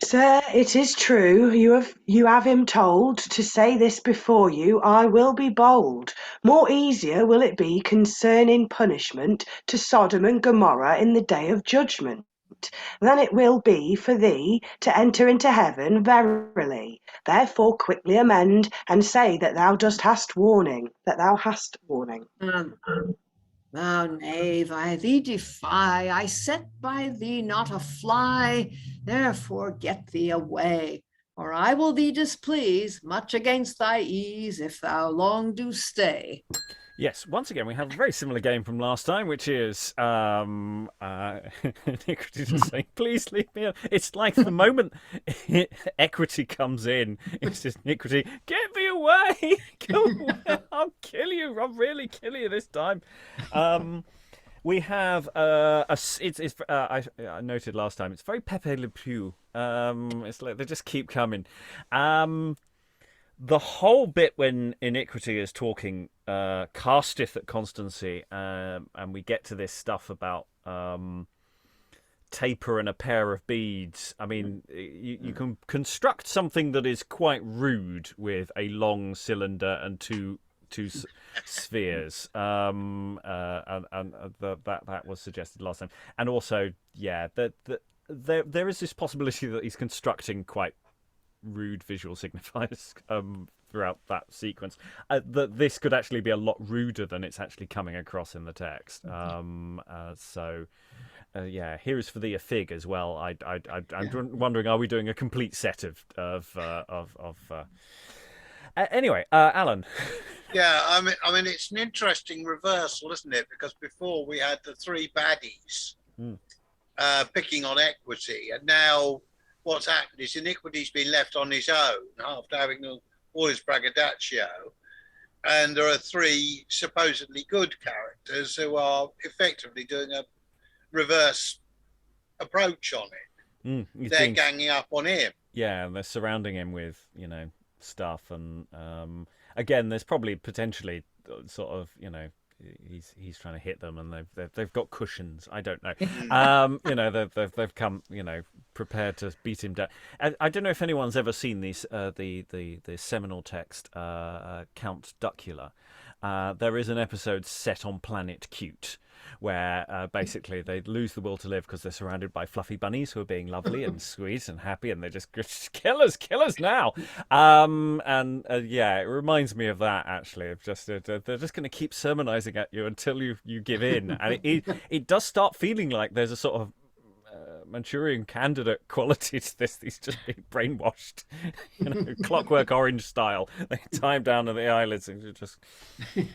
[SPEAKER 5] Sir, it is true, you have him told to say this before you, I will be bold. More easier will it be concerning punishment to Sodom and Gomorrah in the day of judgment, than it will be for thee to enter into heaven verily. Therefore quickly amend, and say that thou hast warning.
[SPEAKER 3] Thou knave, I thee defy, I set by thee not a fly, therefore get thee away, or I will thee displease, much against thy ease, if thou long do stay.
[SPEAKER 1] Yes, once again, we have a very similar game from last time, which is Iniquity just saying, please leave me alone. It's like the moment Equity comes in, it's just Iniquity, get me away! Go away! I'll kill you! I'll really kill you this time. We have I noted last time, it's very Pepe Le Pew. It's like they just keep coming. The whole bit when Iniquity is talking casteth at Constancy, and we get to this stuff about taper and a pair of beads. I mean, you can construct something that is quite rude with a long cylinder and two spheres, and that was suggested last time. And also, yeah, there is this possibility that he's constructing quite rude visual signifiers throughout that sequence. That this could actually be a lot ruder than it's actually coming across in the text. Yeah, here is for thee a fig as well. I'm wondering, are we doing a complete set of anyway, Alan.
[SPEAKER 2] Yeah, I mean, it's an interesting reversal, isn't it? Because before we had the three baddies picking on Equity, and now what's happened is Iniquity's been left on his own after having all his braggadocio, and there are three supposedly good characters who are effectively doing a reverse approach on it. They're ganging up on him.
[SPEAKER 1] Yeah, and they're surrounding him with, stuff, and again, there's probably potentially sort of, he's trying to hit them, and they've got cushions. I don't know. They've come, prepared to beat him down. I don't know if anyone's ever seen these the seminal text Count Duckula. There is an episode set on Planet Cute, where basically they lose the will to live because they're surrounded by fluffy bunnies who are being lovely and sweet and happy, and they just kill us now. And yeah, it reminds me of that, actually, of just they're just going to keep sermonizing at you until you give in, and it does start feeling like there's a sort of Manchurian Candidate quality to this. He's just being brainwashed, Clockwork Orange style. They tie him down to the eyelids and just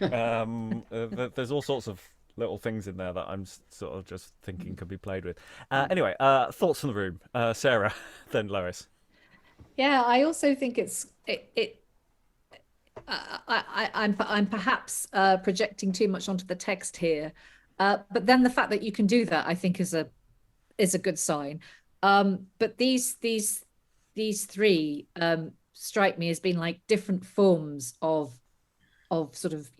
[SPEAKER 1] there's all sorts of little things in there that I'm sort of just thinking could be played with. Anyway, thoughts from the room, Sarah, then Lois.
[SPEAKER 4] Yeah, I also think I'm perhaps projecting too much onto the text here, but then the fact that you can do that, I think, is a good sign. But these three strike me as being like different forms of sort of,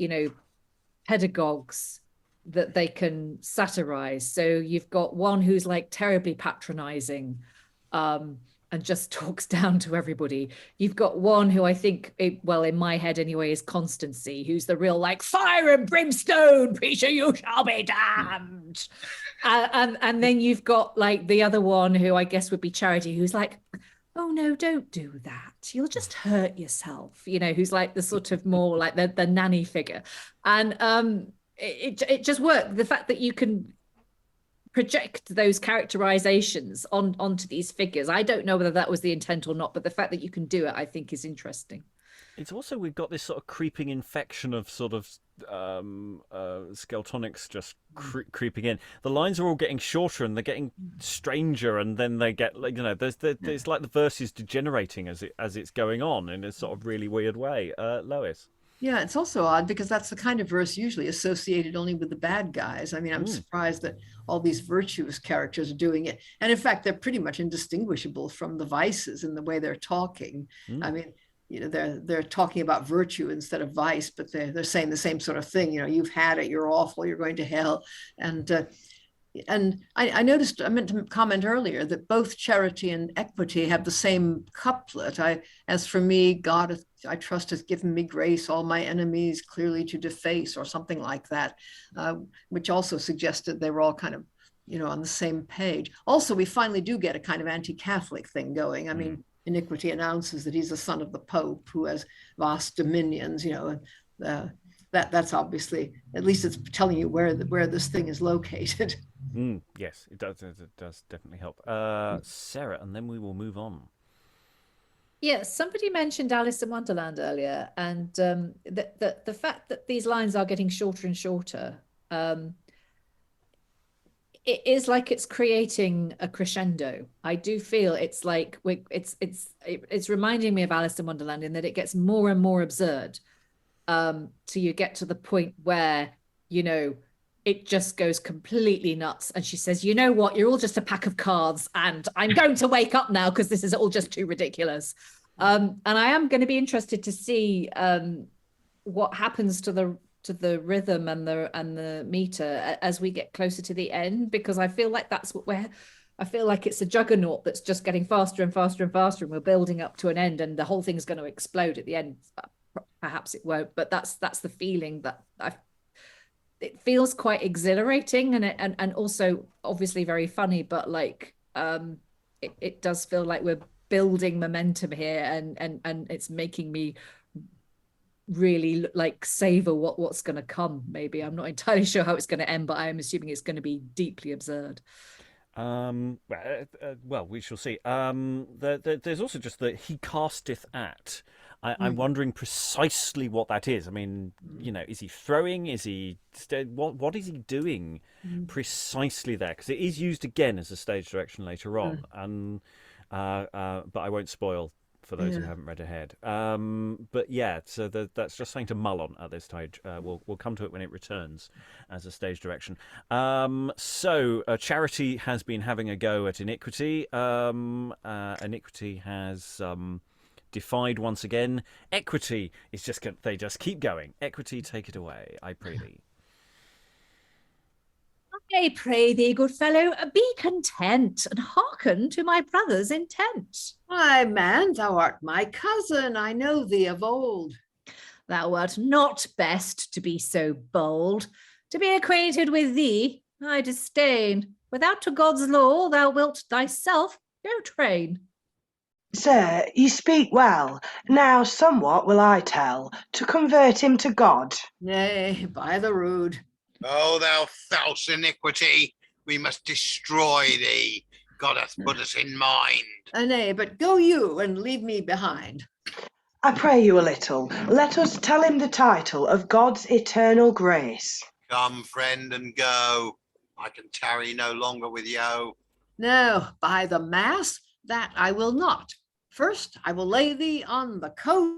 [SPEAKER 4] pedagogues that they can satirize. So you've got one who's like terribly patronizing and just talks down to everybody. You've got one who I think, in my head anyway, is Constancy, who's the real like fire and brimstone, preacher, you shall be damned. And then you've got like the other one who I guess would be Charity, who's like, oh no, don't do that, you'll just hurt yourself, who's like the sort of more like the nanny figure. And it just worked. The fact that you can project those characterizations onto these figures, I don't know whether that was the intent or not, but the fact that you can do it, I think, is interesting.
[SPEAKER 1] It's also, we've got this sort of creeping infection of sort of Skeltonics just creeping in. The lines are all getting shorter and they're getting stranger, and then they get like, there's like the verse is degenerating as it's going on in a sort of really weird way. Lois.
[SPEAKER 3] Yeah, it's also odd because that's the kind of verse usually associated only with the bad guys. I mean, I'm surprised that all these virtuous characters are doing it. And in fact, they're pretty much indistinguishable from the vices in the way they're talking. I mean, they're talking about virtue instead of vice, but they're saying the same sort of thing. You've had it, you're awful, you're going to hell. And I noticed, I meant to comment earlier that both Charity and Equity have the same couplet. As for me, God, I trust, has given me grace, all my enemies clearly to deface, or something like that, which also suggested they were all kind of, on the same page. Also, we finally do get a kind of anti-Catholic thing going. I mean, Iniquity announces that he's the son of the Pope who has vast dominions, and that's obviously, at least it's telling you where this thing is located.
[SPEAKER 1] Yes, it does definitely help. Sarah, and then we will move on.
[SPEAKER 4] Yes, somebody mentioned Alice in Wonderland earlier, and the fact that these lines are getting shorter and shorter, it is like it's creating a crescendo. I do feel it's like it's reminding me of Alice in Wonderland in that it gets more and more absurd, till you get to the point where it just goes completely nuts. And she says, you know what, you're all just a pack of cards and I'm going to wake up now because this is all just too ridiculous. And I am going to be interested to see what happens to the rhythm and the meter as we get closer to the end, because I feel like I feel like it's a juggernaut that's just getting faster and faster and faster, and we're building up to an end and the whole thing's going to explode at the end. Perhaps it won't, but that's the feeling that it feels quite exhilarating and also obviously very funny, but like it does feel like we're building momentum here, and it's making me really like savor what's going to come. Maybe I'm not entirely sure how it's going to end, but I am assuming it's going to be deeply absurd.
[SPEAKER 1] Well, we shall see. There's also just the he casteth at. I'm wondering precisely what that is. I mean, is he throwing? Is he what is he doing precisely there? Because it is used again as a stage direction later on, and but I won't spoil for those who haven't read ahead. But yeah, so that's just something to mull on at this stage. We'll come to it when it returns as a stage direction. So Charity has been having a go at Iniquity. Iniquity has defied once again. Equity is they just keep going. Equity, take it away, I pray thee.
[SPEAKER 4] I pray thee, good fellow, be content and hearken to my brother's intent.
[SPEAKER 3] Why, man, thou art my cousin, I know thee of old.
[SPEAKER 4] Thou art not best to be so bold. To be acquainted with thee, I disdain. Without to God's law thou wilt thyself go train.
[SPEAKER 5] Sir, you speak well. Now somewhat will I tell, to convert him to God.
[SPEAKER 3] Nay, by the rood.
[SPEAKER 2] Oh, thou false iniquity, we must destroy thee. God hath put us in mind.
[SPEAKER 3] Nay, but go you and leave me behind.
[SPEAKER 5] I pray you a little, let us tell him the title of God's eternal grace.
[SPEAKER 2] Come, friend, and go. I can tarry no longer with you.
[SPEAKER 3] No, by the mass, that I will not. First, I will lay thee on the coat.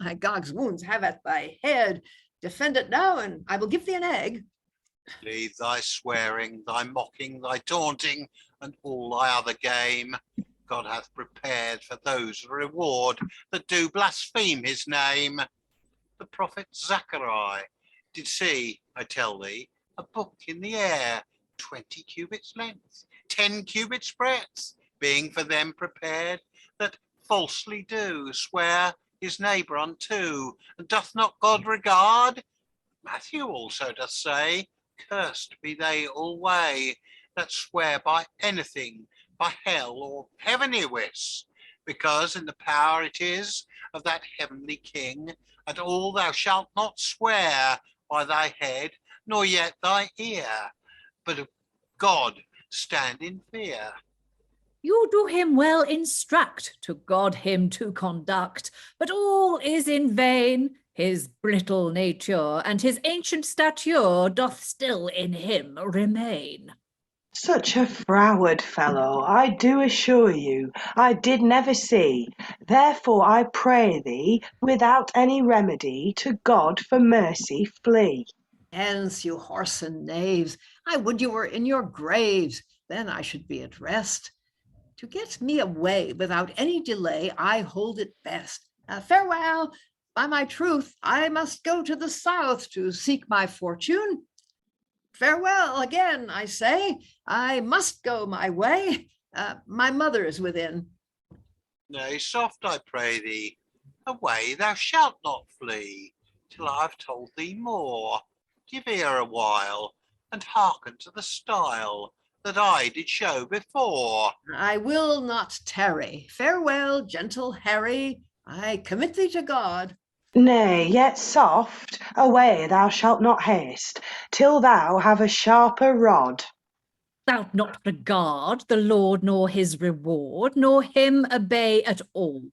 [SPEAKER 3] My Gog's wounds have at thy head. Defend it now, and I will give thee an egg.
[SPEAKER 2] Leave thy swearing, thy mocking, thy taunting, and all thy other game. God hath prepared for those a reward that do blaspheme his name. The prophet Zachariah did see, I tell thee, a book in the air, 20 cubits length, 10 cubits breadth, being for them prepared that falsely do swear his neighbour unto, and doth not God regard? Matthew also doth say, cursed be they alway that swear by anything, by hell or heavenly wis, because in the power it is of that heavenly King, at all thou shalt not swear by thy head, nor yet thy ear, but of God stand in fear.
[SPEAKER 4] You do him well instruct to God him to conduct, but all is in vain. His brittle nature and his ancient stature doth still in him remain.
[SPEAKER 5] Such a froward fellow, I do assure you, I did never see. Therefore I pray thee, without any remedy, to God for mercy flee.
[SPEAKER 3] Hence, you whoreson knaves, I would you were in your graves, then I should be at rest. To get me away without any delay, I hold it best. Farewell, by my truth, I must go to the south to seek my fortune. Farewell again, I say, I must go my way. My mother is within.
[SPEAKER 2] Nay, soft, I pray thee, away thou shalt not flee, till I've told thee more. Give ear a while, and hearken to the style that I did show before.
[SPEAKER 3] I will not tarry. Farewell, gentle Harry, I commit thee to God.
[SPEAKER 5] Nay, yet soft, away thou shalt not haste, till thou have a sharper rod.
[SPEAKER 4] Thou'lt not regard the Lord nor his reward, nor him obey at all.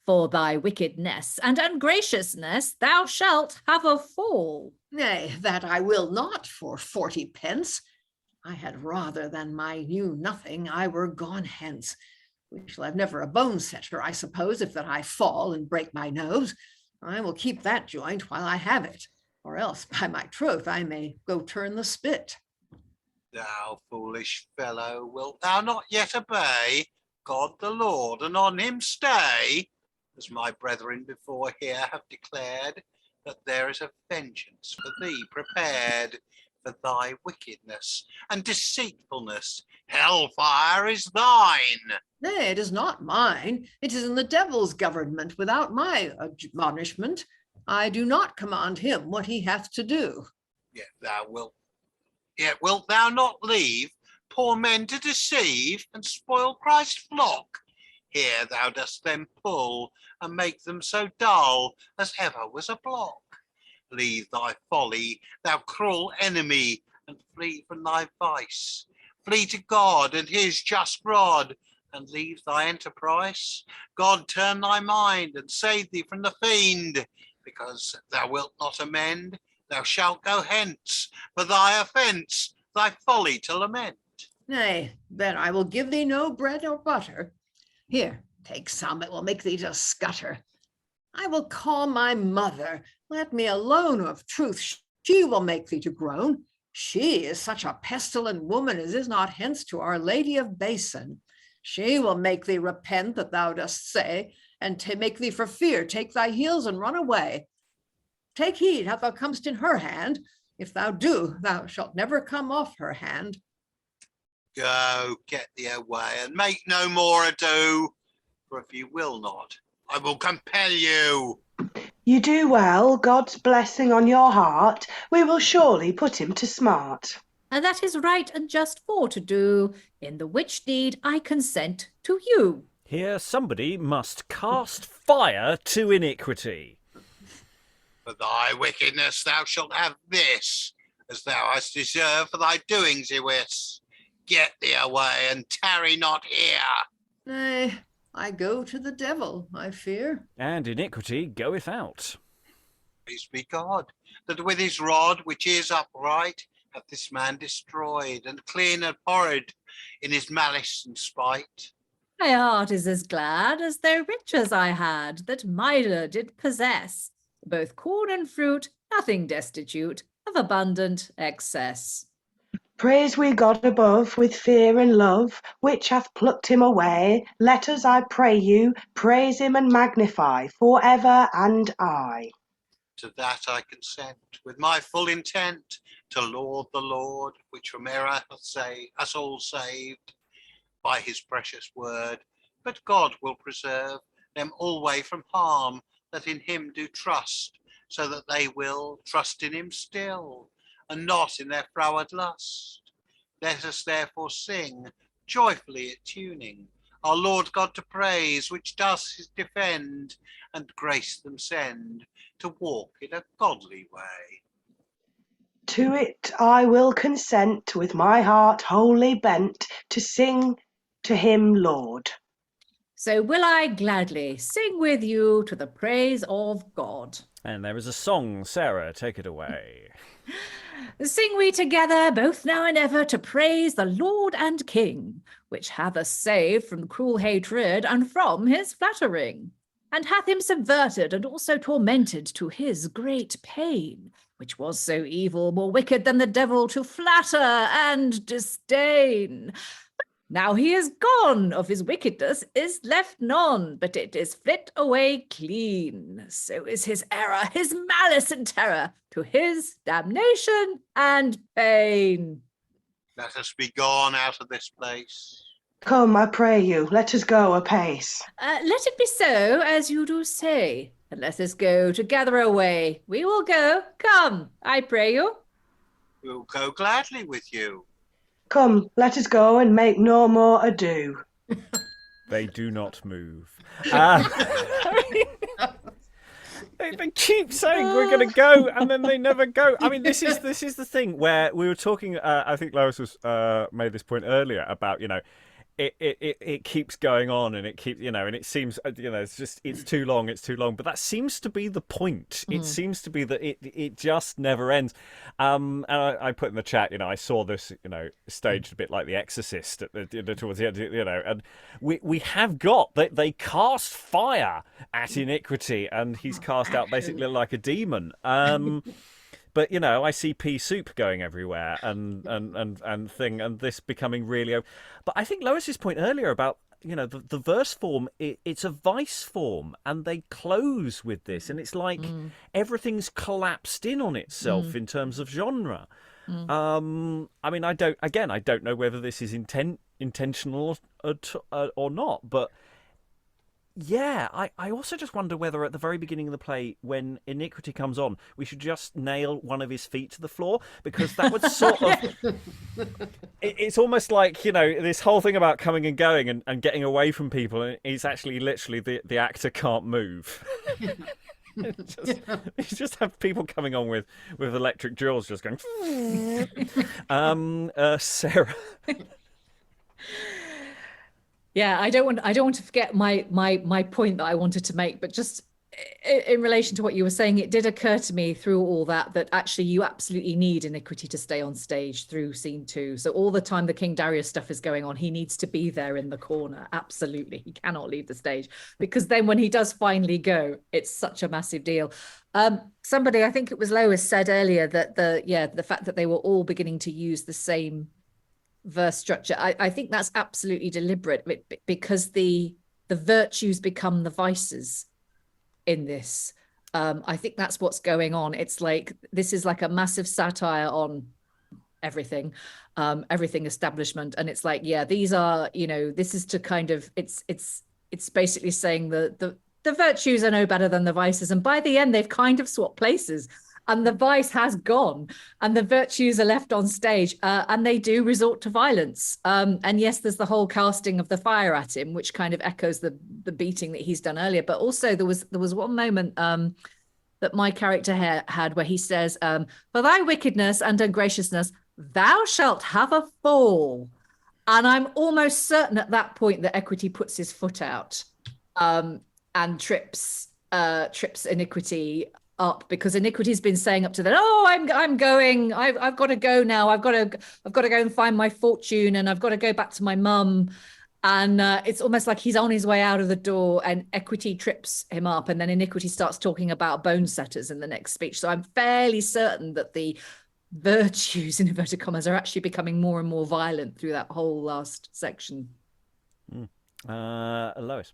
[SPEAKER 4] For thy wickedness and ungraciousness thou shalt have a fall.
[SPEAKER 3] Nay, that I will not for 40 pence. I had rather than my knew nothing I were gone hence. We shall have never a bone setter, I suppose, if that I fall and break my nose. I will keep that joint while I have it, or else, by my troth, I may go turn the spit.
[SPEAKER 2] Thou foolish fellow, wilt thou not yet obey God the Lord, and on him stay? As my brethren before here have declared, that there is a vengeance for thee prepared, for thy wickedness and deceitfulness. Hellfire is thine.
[SPEAKER 3] Nay, it is not mine. It is in the devil's government without my admonishment. I do not command him what he hath to do.
[SPEAKER 2] Yet wilt thou not leave poor men to deceive and spoil Christ's flock? Here thou dost them pull and make them so dull as ever was a block. Leave thy folly, thou cruel enemy, and flee from thy vice. Flee to God and his just rod, and leave thy enterprise. God turn thy mind and save thee from the fiend. Because thou wilt not amend, thou shalt go hence, for thy offence, thy folly to lament.
[SPEAKER 3] Nay, then I will give thee no bread or butter. Here, take some, it will make thee to scutter. I will call my mother. Let me alone, of truth. She will make thee to groan. She is such a pestilent woman as is not hence to Our Lady of Basin. She will make thee repent that thou dost say, and to make thee for fear take thy heels and run away. Take heed how thou comest in her hand. If thou do, thou shalt never come off her hand.
[SPEAKER 2] Go, get thee away, and make no more ado. For if you will not, I will compel you.
[SPEAKER 5] You do well, God's blessing on your heart, we will surely put him to smart.
[SPEAKER 4] And that is right and just for to do, in the which deed I consent to you.
[SPEAKER 1] Here somebody must cast fire to iniquity.
[SPEAKER 2] For thy wickedness thou shalt have this, as thou hast deserved for thy doings, Iwis. Get thee away, and tarry not here.
[SPEAKER 3] Nay, I go to the devil, I fear.
[SPEAKER 1] And iniquity goeth out.
[SPEAKER 2] Praise be God, that with his rod, which is upright, hath this man destroyed, and clean and horrid in his malice and spite.
[SPEAKER 4] My heart is as glad as though riches I had, that Mida did possess, both corn and fruit, nothing destitute, of abundant excess.
[SPEAKER 5] Praise we God above with fear and love, which hath plucked him away. Let us, I pray you, praise him and magnify for ever and aye.
[SPEAKER 2] To that I consent, with my full intent, to laud the Lord, which from error hath us all saved by his precious word. But God will preserve them alway from harm, that in him do trust, so that they will trust in him still, and not in their froward lust. Let us therefore sing, joyfully at tuning, our Lord God to praise, which does defend, and grace them send, to walk in a godly way.
[SPEAKER 5] To it I will consent, with my heart wholly bent, to sing to him, Lord.
[SPEAKER 4] So will I gladly sing with you to the praise of God.
[SPEAKER 1] And there is a song. Sarah, take it away.
[SPEAKER 4] Sing we together, both now and ever, to praise the Lord and King, which hath us saved from cruel hatred and from his flattering, and hath him subverted and also tormented to his great pain, which was so evil, more wicked than the devil, to flatter and disdain. Now he is gone, of his wickedness is left none, but it is flit away clean. So is his error, his malice and terror, to his damnation and pain.
[SPEAKER 2] Let us be gone out of this place.
[SPEAKER 5] Come, I pray you, let us go apace.
[SPEAKER 4] Let it be so, as you do say, and let us go together away. We will go, come, I pray you.
[SPEAKER 2] We'll go gladly with you.
[SPEAKER 5] Come, let us go and make no more ado.
[SPEAKER 1] They do not move. They keep saying we're going to go, and then they never go. I mean, this is the thing where we were talking. I think Lois was made this point earlier about it keeps going on, and it keeps and it seems it's too long. But that seems to be the point. It seems to be that it just never ends. And I put in the chat, I saw this staged a bit like The Exorcist towards the end, and we have got they cast fire at iniquity, and he's cast out basically like a demon. But I see pea soup going everywhere and this becoming really. But I think Lois's point earlier about the verse form, it's a vice form, and they close with this, and it's like everything's collapsed in on itself in terms of genre. I mean, I don't know whether this is intentional or not, but. Yeah, I also just wonder whether at the very beginning of the play, when Iniquity comes on, we should just nail one of his feet to the floor, because that would sort of... It's almost like, this whole thing about coming and going and getting away from people, and it's actually literally the actor can't move. You just have people coming on with electric drills just going... Sarah...
[SPEAKER 4] Yeah, I don't want to forget my point that I wanted to make, but just in relation to what you were saying, it did occur to me through all that actually you absolutely need Iniquity to stay on stage through scene 2. So all the time the King Darius stuff is going on, he needs to be there in the corner. Absolutely. He cannot leave the stage, because then when he does finally go, it's such a massive deal. Somebody, I think it was Lois, said earlier that the fact that they were all beginning to use the same verse structure, I think that's absolutely deliberate, because the virtues become the vices in this. I think that's what's going on. It's like this is like a massive satire on everything establishment, and it's like, these are this is to kind of it's basically saying the the virtues are no better than the vices. And by the end, they've kind of swapped places. And the vice has gone and the virtues are left on stage, and they do resort to violence. And yes, there's the whole casting of the fire at him, which kind of echoes the beating that he's done earlier. But also there was one moment that my character had where he says, for thy wickedness and ungraciousness, thou shalt have a fall. And I'm almost certain at that point that Equity puts his foot out and trips Iniquity up, because Iniquity's been saying up to then, oh, I'm going, I've got to go now, I've got to go and find my fortune, and I've got to go back to my mum. And it's almost like he's on his way out of the door, and Equity trips him up, and then Iniquity starts talking about bone setters in the next speech. So I'm fairly certain that the virtues, in inverted commas, are actually becoming more and more violent through that whole last section.
[SPEAKER 1] Lois.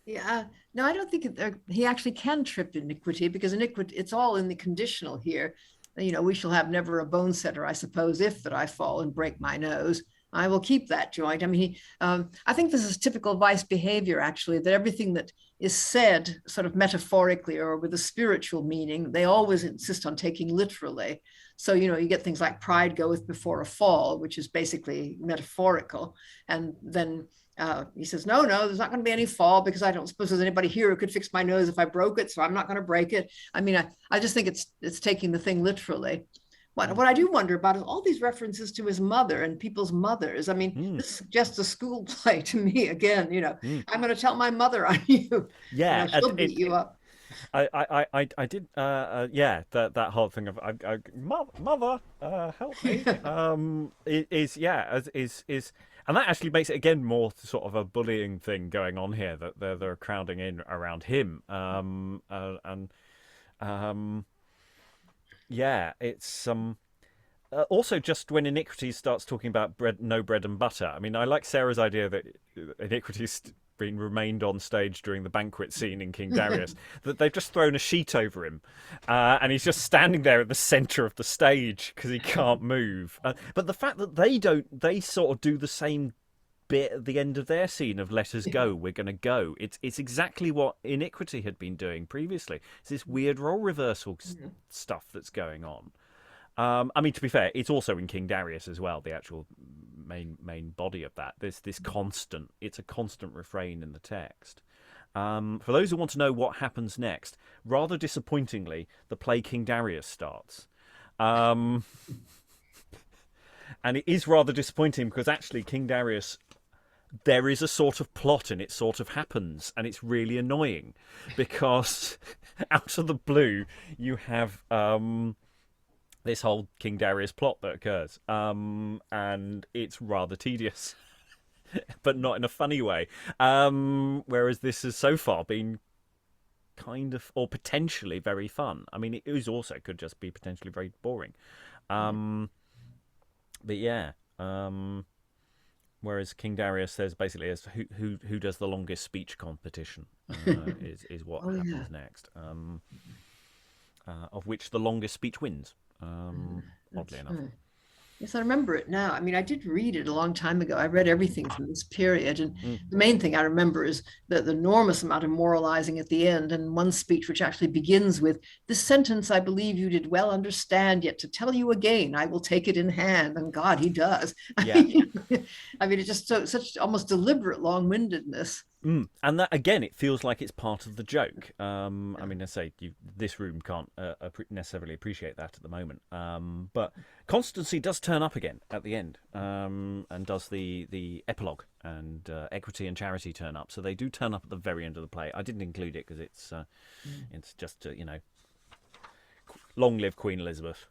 [SPEAKER 3] Yeah, no, I don't think he actually can trip Iniquity, because Iniquity, it's all in the conditional here. We shall have never a bone setter, I suppose, if that I fall and break my nose. I will keep that joint. I mean, I think this is typical vice behavior, actually, that everything that is said sort of metaphorically or with a spiritual meaning, they always insist on taking literally. So, you get things like pride goeth before a fall, which is basically metaphorical. And then he says, no, there's not going to be any fall, because I don't suppose there's anybody here who could fix my nose if I broke it. So I'm not going to break it. I mean, I just think it's taking the thing literally. What I do wonder about is all these references to his mother and people's mothers. I mean, this suggests a school play to me again. I'm going to tell my mother on you.
[SPEAKER 1] Yeah,
[SPEAKER 3] she'll beat you up.
[SPEAKER 1] I did. That whole thing of mother, help me. And that actually makes it again more sort of a bullying thing going on here, that they're crowding in around him. It's also just when Iniquity starts talking about no bread and butter. I mean, I like Sarah's idea that Iniquity's been remained on stage during the banquet scene in King Darius, that they've just thrown a sheet over him, and he's just standing there at the centre of the stage because he can't move. But the fact that they sort of do the same bit at the end of their scene of "let us go, we're going to go." It's exactly what Iniquity had been doing previously. It's this weird role reversal stuff that's going on. I mean, to be fair, it's also in King Darius as well, the actual main body of that. It's a constant refrain in the text. For those who want to know what happens next, rather disappointingly, the play King Darius starts. And it is rather disappointing because actually King Darius, there is a sort of plot and it sort of happens, and it's really annoying because out of the blue you have this whole King Darius plot that occurs, and it's rather tedious, but not in a funny way. Whereas this has so far been kind of, or potentially, very fun. I mean, it is also could just be potentially very boring. But yeah. Whereas King Darius says basically as who does the longest speech competition is what happens next. Of which the longest speech wins. Oddly enough.
[SPEAKER 3] Right. Yes, I remember it now. I mean, I did read it a long time ago. I read everything from this period. And the main thing I remember is the enormous amount of moralizing at the end. And one speech which actually begins with, "This sentence I believe you did well understand, yet to tell you again, I will take it in hand." And God, he does.
[SPEAKER 1] Yeah.
[SPEAKER 3] I mean, it's just such almost deliberate long-windedness.
[SPEAKER 1] And that, again, it feels like it's part of the joke. I mean, I say this room can't necessarily appreciate that at the moment. But Constancy does turn up again at the end, and does the epilogue, and Equity and Charity turn up. So they do turn up at the very end of the play. I didn't include it because it's just long live Queen Elizabeth,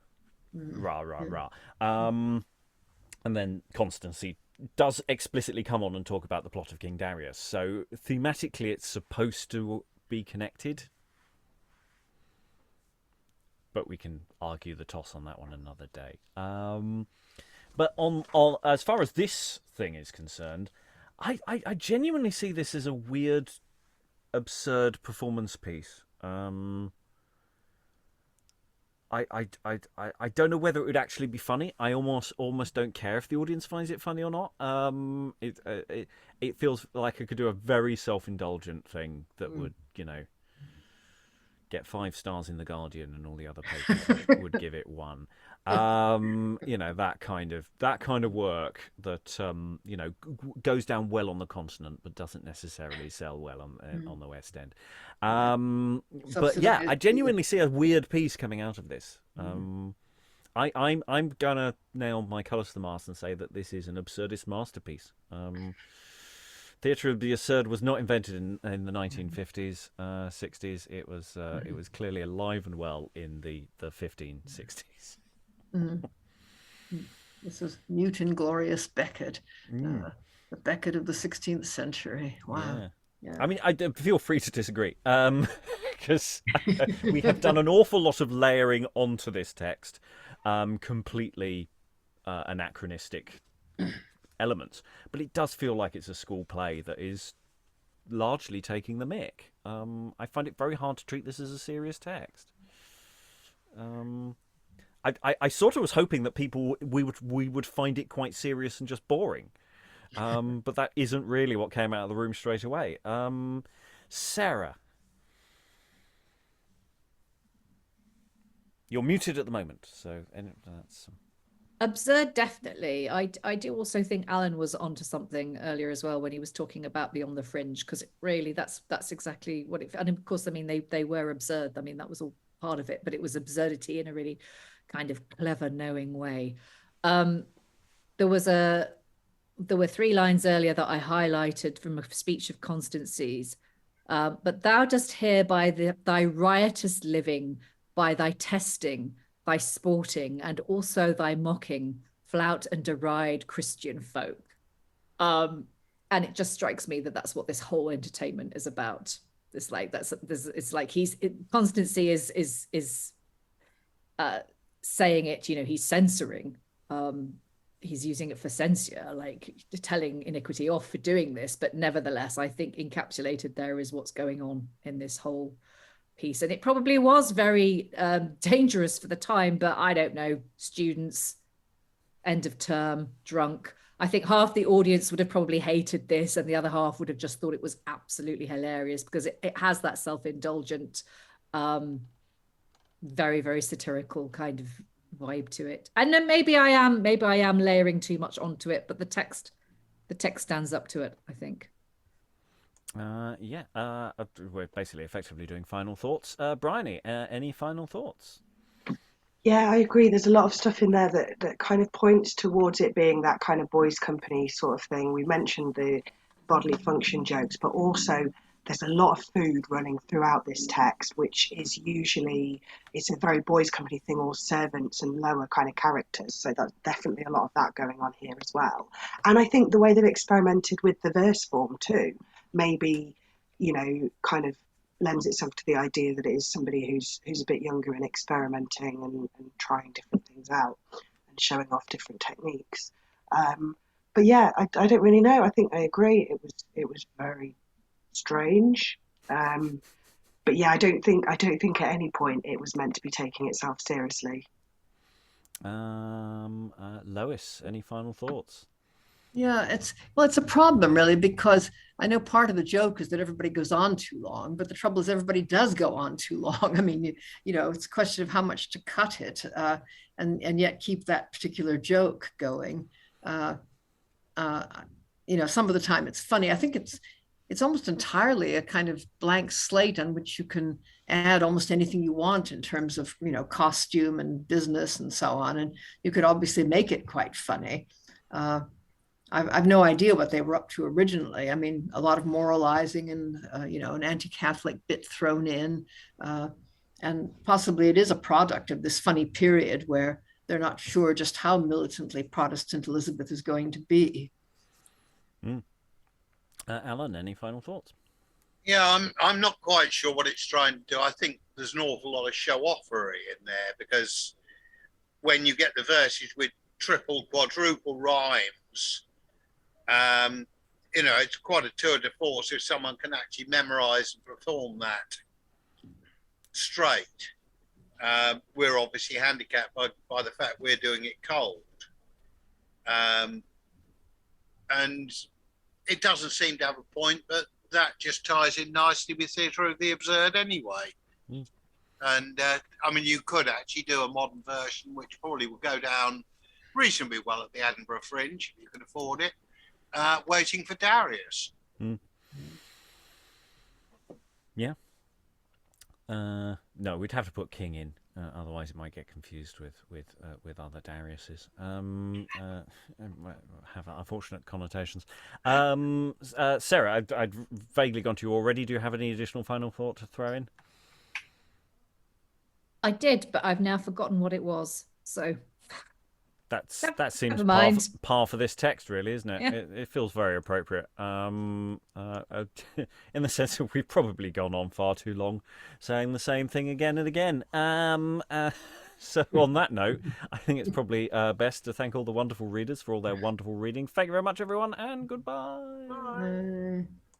[SPEAKER 1] rah rah rah. And then Constancy does explicitly come on and talk about the plot of King Darius. So thematically it's supposed to be connected. But we can argue the toss on that one another day. But on as far as this thing is concerned, I genuinely see this as a weird, absurd performance piece. I don't know whether it would actually be funny. I almost don't care if the audience finds it funny or not. It feels like I could do a very self-indulgent thing that would, get 5 stars in the Guardian and all the other papers would give it 1. That kind of work that goes down well on the continent but doesn't necessarily sell well on the West End. But yeah, I genuinely see a weird piece coming out of this. I'm gonna nail my colours to the mast and say that this is an absurdist masterpiece. Theatre of the absurd was not invented in the 1950s, 60s. It was clearly alive and well in the 1560s.
[SPEAKER 3] This is Newton Glorious Beckett, the Beckett of the 16th century. Wow.
[SPEAKER 1] Yeah. I mean, I feel free to disagree, because we have done an awful lot of layering onto this text, completely anachronistic elements, but it does feel like it's a school play that is largely taking the mick. I find it very hard to treat this as a serious text. I sort of was hoping that we would find it quite serious and just boring, but that isn't really what came out of the room straight away. Sarah, you're muted at the moment, so that's.
[SPEAKER 4] Absurd, definitely. I do also think Alan was onto something earlier as well when he was talking about Beyond the Fringe, because really that's exactly what it. And of course, I mean they were absurd. I mean that was all part of it, but it was absurdity in a really kind of clever, knowing way. There were 3 lines earlier that I highlighted from a speech of Constancy's. But thou dost hear by thy riotous living, by thy testing, thy sporting, and also thy mocking, flout and deride Christian folk. And it just strikes me that that's what this whole entertainment is about. It's like Constancy is saying it, he's censoring. He's using it for censure, like telling Iniquity off for doing this. But nevertheless, I think encapsulated there is what's going on in this whole piece. And it probably was very dangerous for the time, but I don't know, students, end of term, drunk. I think half the audience would have probably hated this and the other half would have just thought it was absolutely hilarious, because it has that self-indulgent, very, very satirical kind of vibe to it. And then maybe I am layering too much onto it, but the text stands up to it, I think. We're basically effectively doing final thoughts. Briony, any final thoughts?
[SPEAKER 5] Yeah, I agree. There's a lot of stuff in there that kind of points towards it being that kind of boys' company sort of thing. We mentioned the bodily function jokes, but also there's a lot of food running throughout this text, which is usually, it's a very boys' company thing, or servants and lower kind of characters. So that's definitely a lot of that going on here as well. And I think the way they've experimented with the verse form too, maybe, kind of lends itself to the idea that it is somebody who's a bit younger and experimenting and trying different things out and showing off different techniques. But yeah, I don't really know. I think I agree. It was very strange. But yeah, I don't think at any point it was meant to be taking itself seriously.
[SPEAKER 1] Lois, any final thoughts?
[SPEAKER 3] Yeah, it's a problem really, because I know part of the joke is that everybody goes on too long, but the trouble is everybody does go on too long. I mean, it's a question of how much to cut it, and yet keep that particular joke going. Some of the time it's funny. I think it's almost entirely a kind of blank slate on which you can add almost anything you want in terms of, costume and business and so on. And you could obviously make it quite funny. I've no idea what they were up to originally. I mean, a lot of moralizing and, an anti-Catholic bit thrown in. And possibly it is a product of this funny period where they're not sure just how militantly Protestant Elizabeth is going to be.
[SPEAKER 1] Alan, any final thoughts?
[SPEAKER 2] Yeah, I'm not quite sure what it's trying to do. I think there's an awful lot of show-offery in there, because when you get the verses with triple, quadruple rhymes, it's quite a tour de force if someone can actually memorize and perform that straight. We're obviously handicapped by the fact we're doing it cold. And it doesn't seem to have a point, but that just ties in nicely with Theatre of the Absurd anyway.
[SPEAKER 1] Mm.
[SPEAKER 2] And I mean, you could actually do a modern version, which probably would go down reasonably well at the Edinburgh Fringe, if you can afford it, Waiting for Darius.
[SPEAKER 1] Mm. Yeah. No, we'd have to put King in, otherwise it might get confused with other Dariuses. Have unfortunate connotations. Sarah, I'd vaguely gone to you already. Do you have any additional final thought to throw in?
[SPEAKER 4] I did, but I've now forgotten what it was. So
[SPEAKER 1] that seems
[SPEAKER 4] never mind.
[SPEAKER 1] par for this text, really, isn't it?
[SPEAKER 4] Yeah.
[SPEAKER 1] It feels very appropriate. In the sense that we've probably gone on far too long, saying the same thing again and again. So on that note, I think it's probably best to thank all the wonderful readers for all their wonderful reading. Thank you very much, everyone, and goodbye.
[SPEAKER 2] Bye.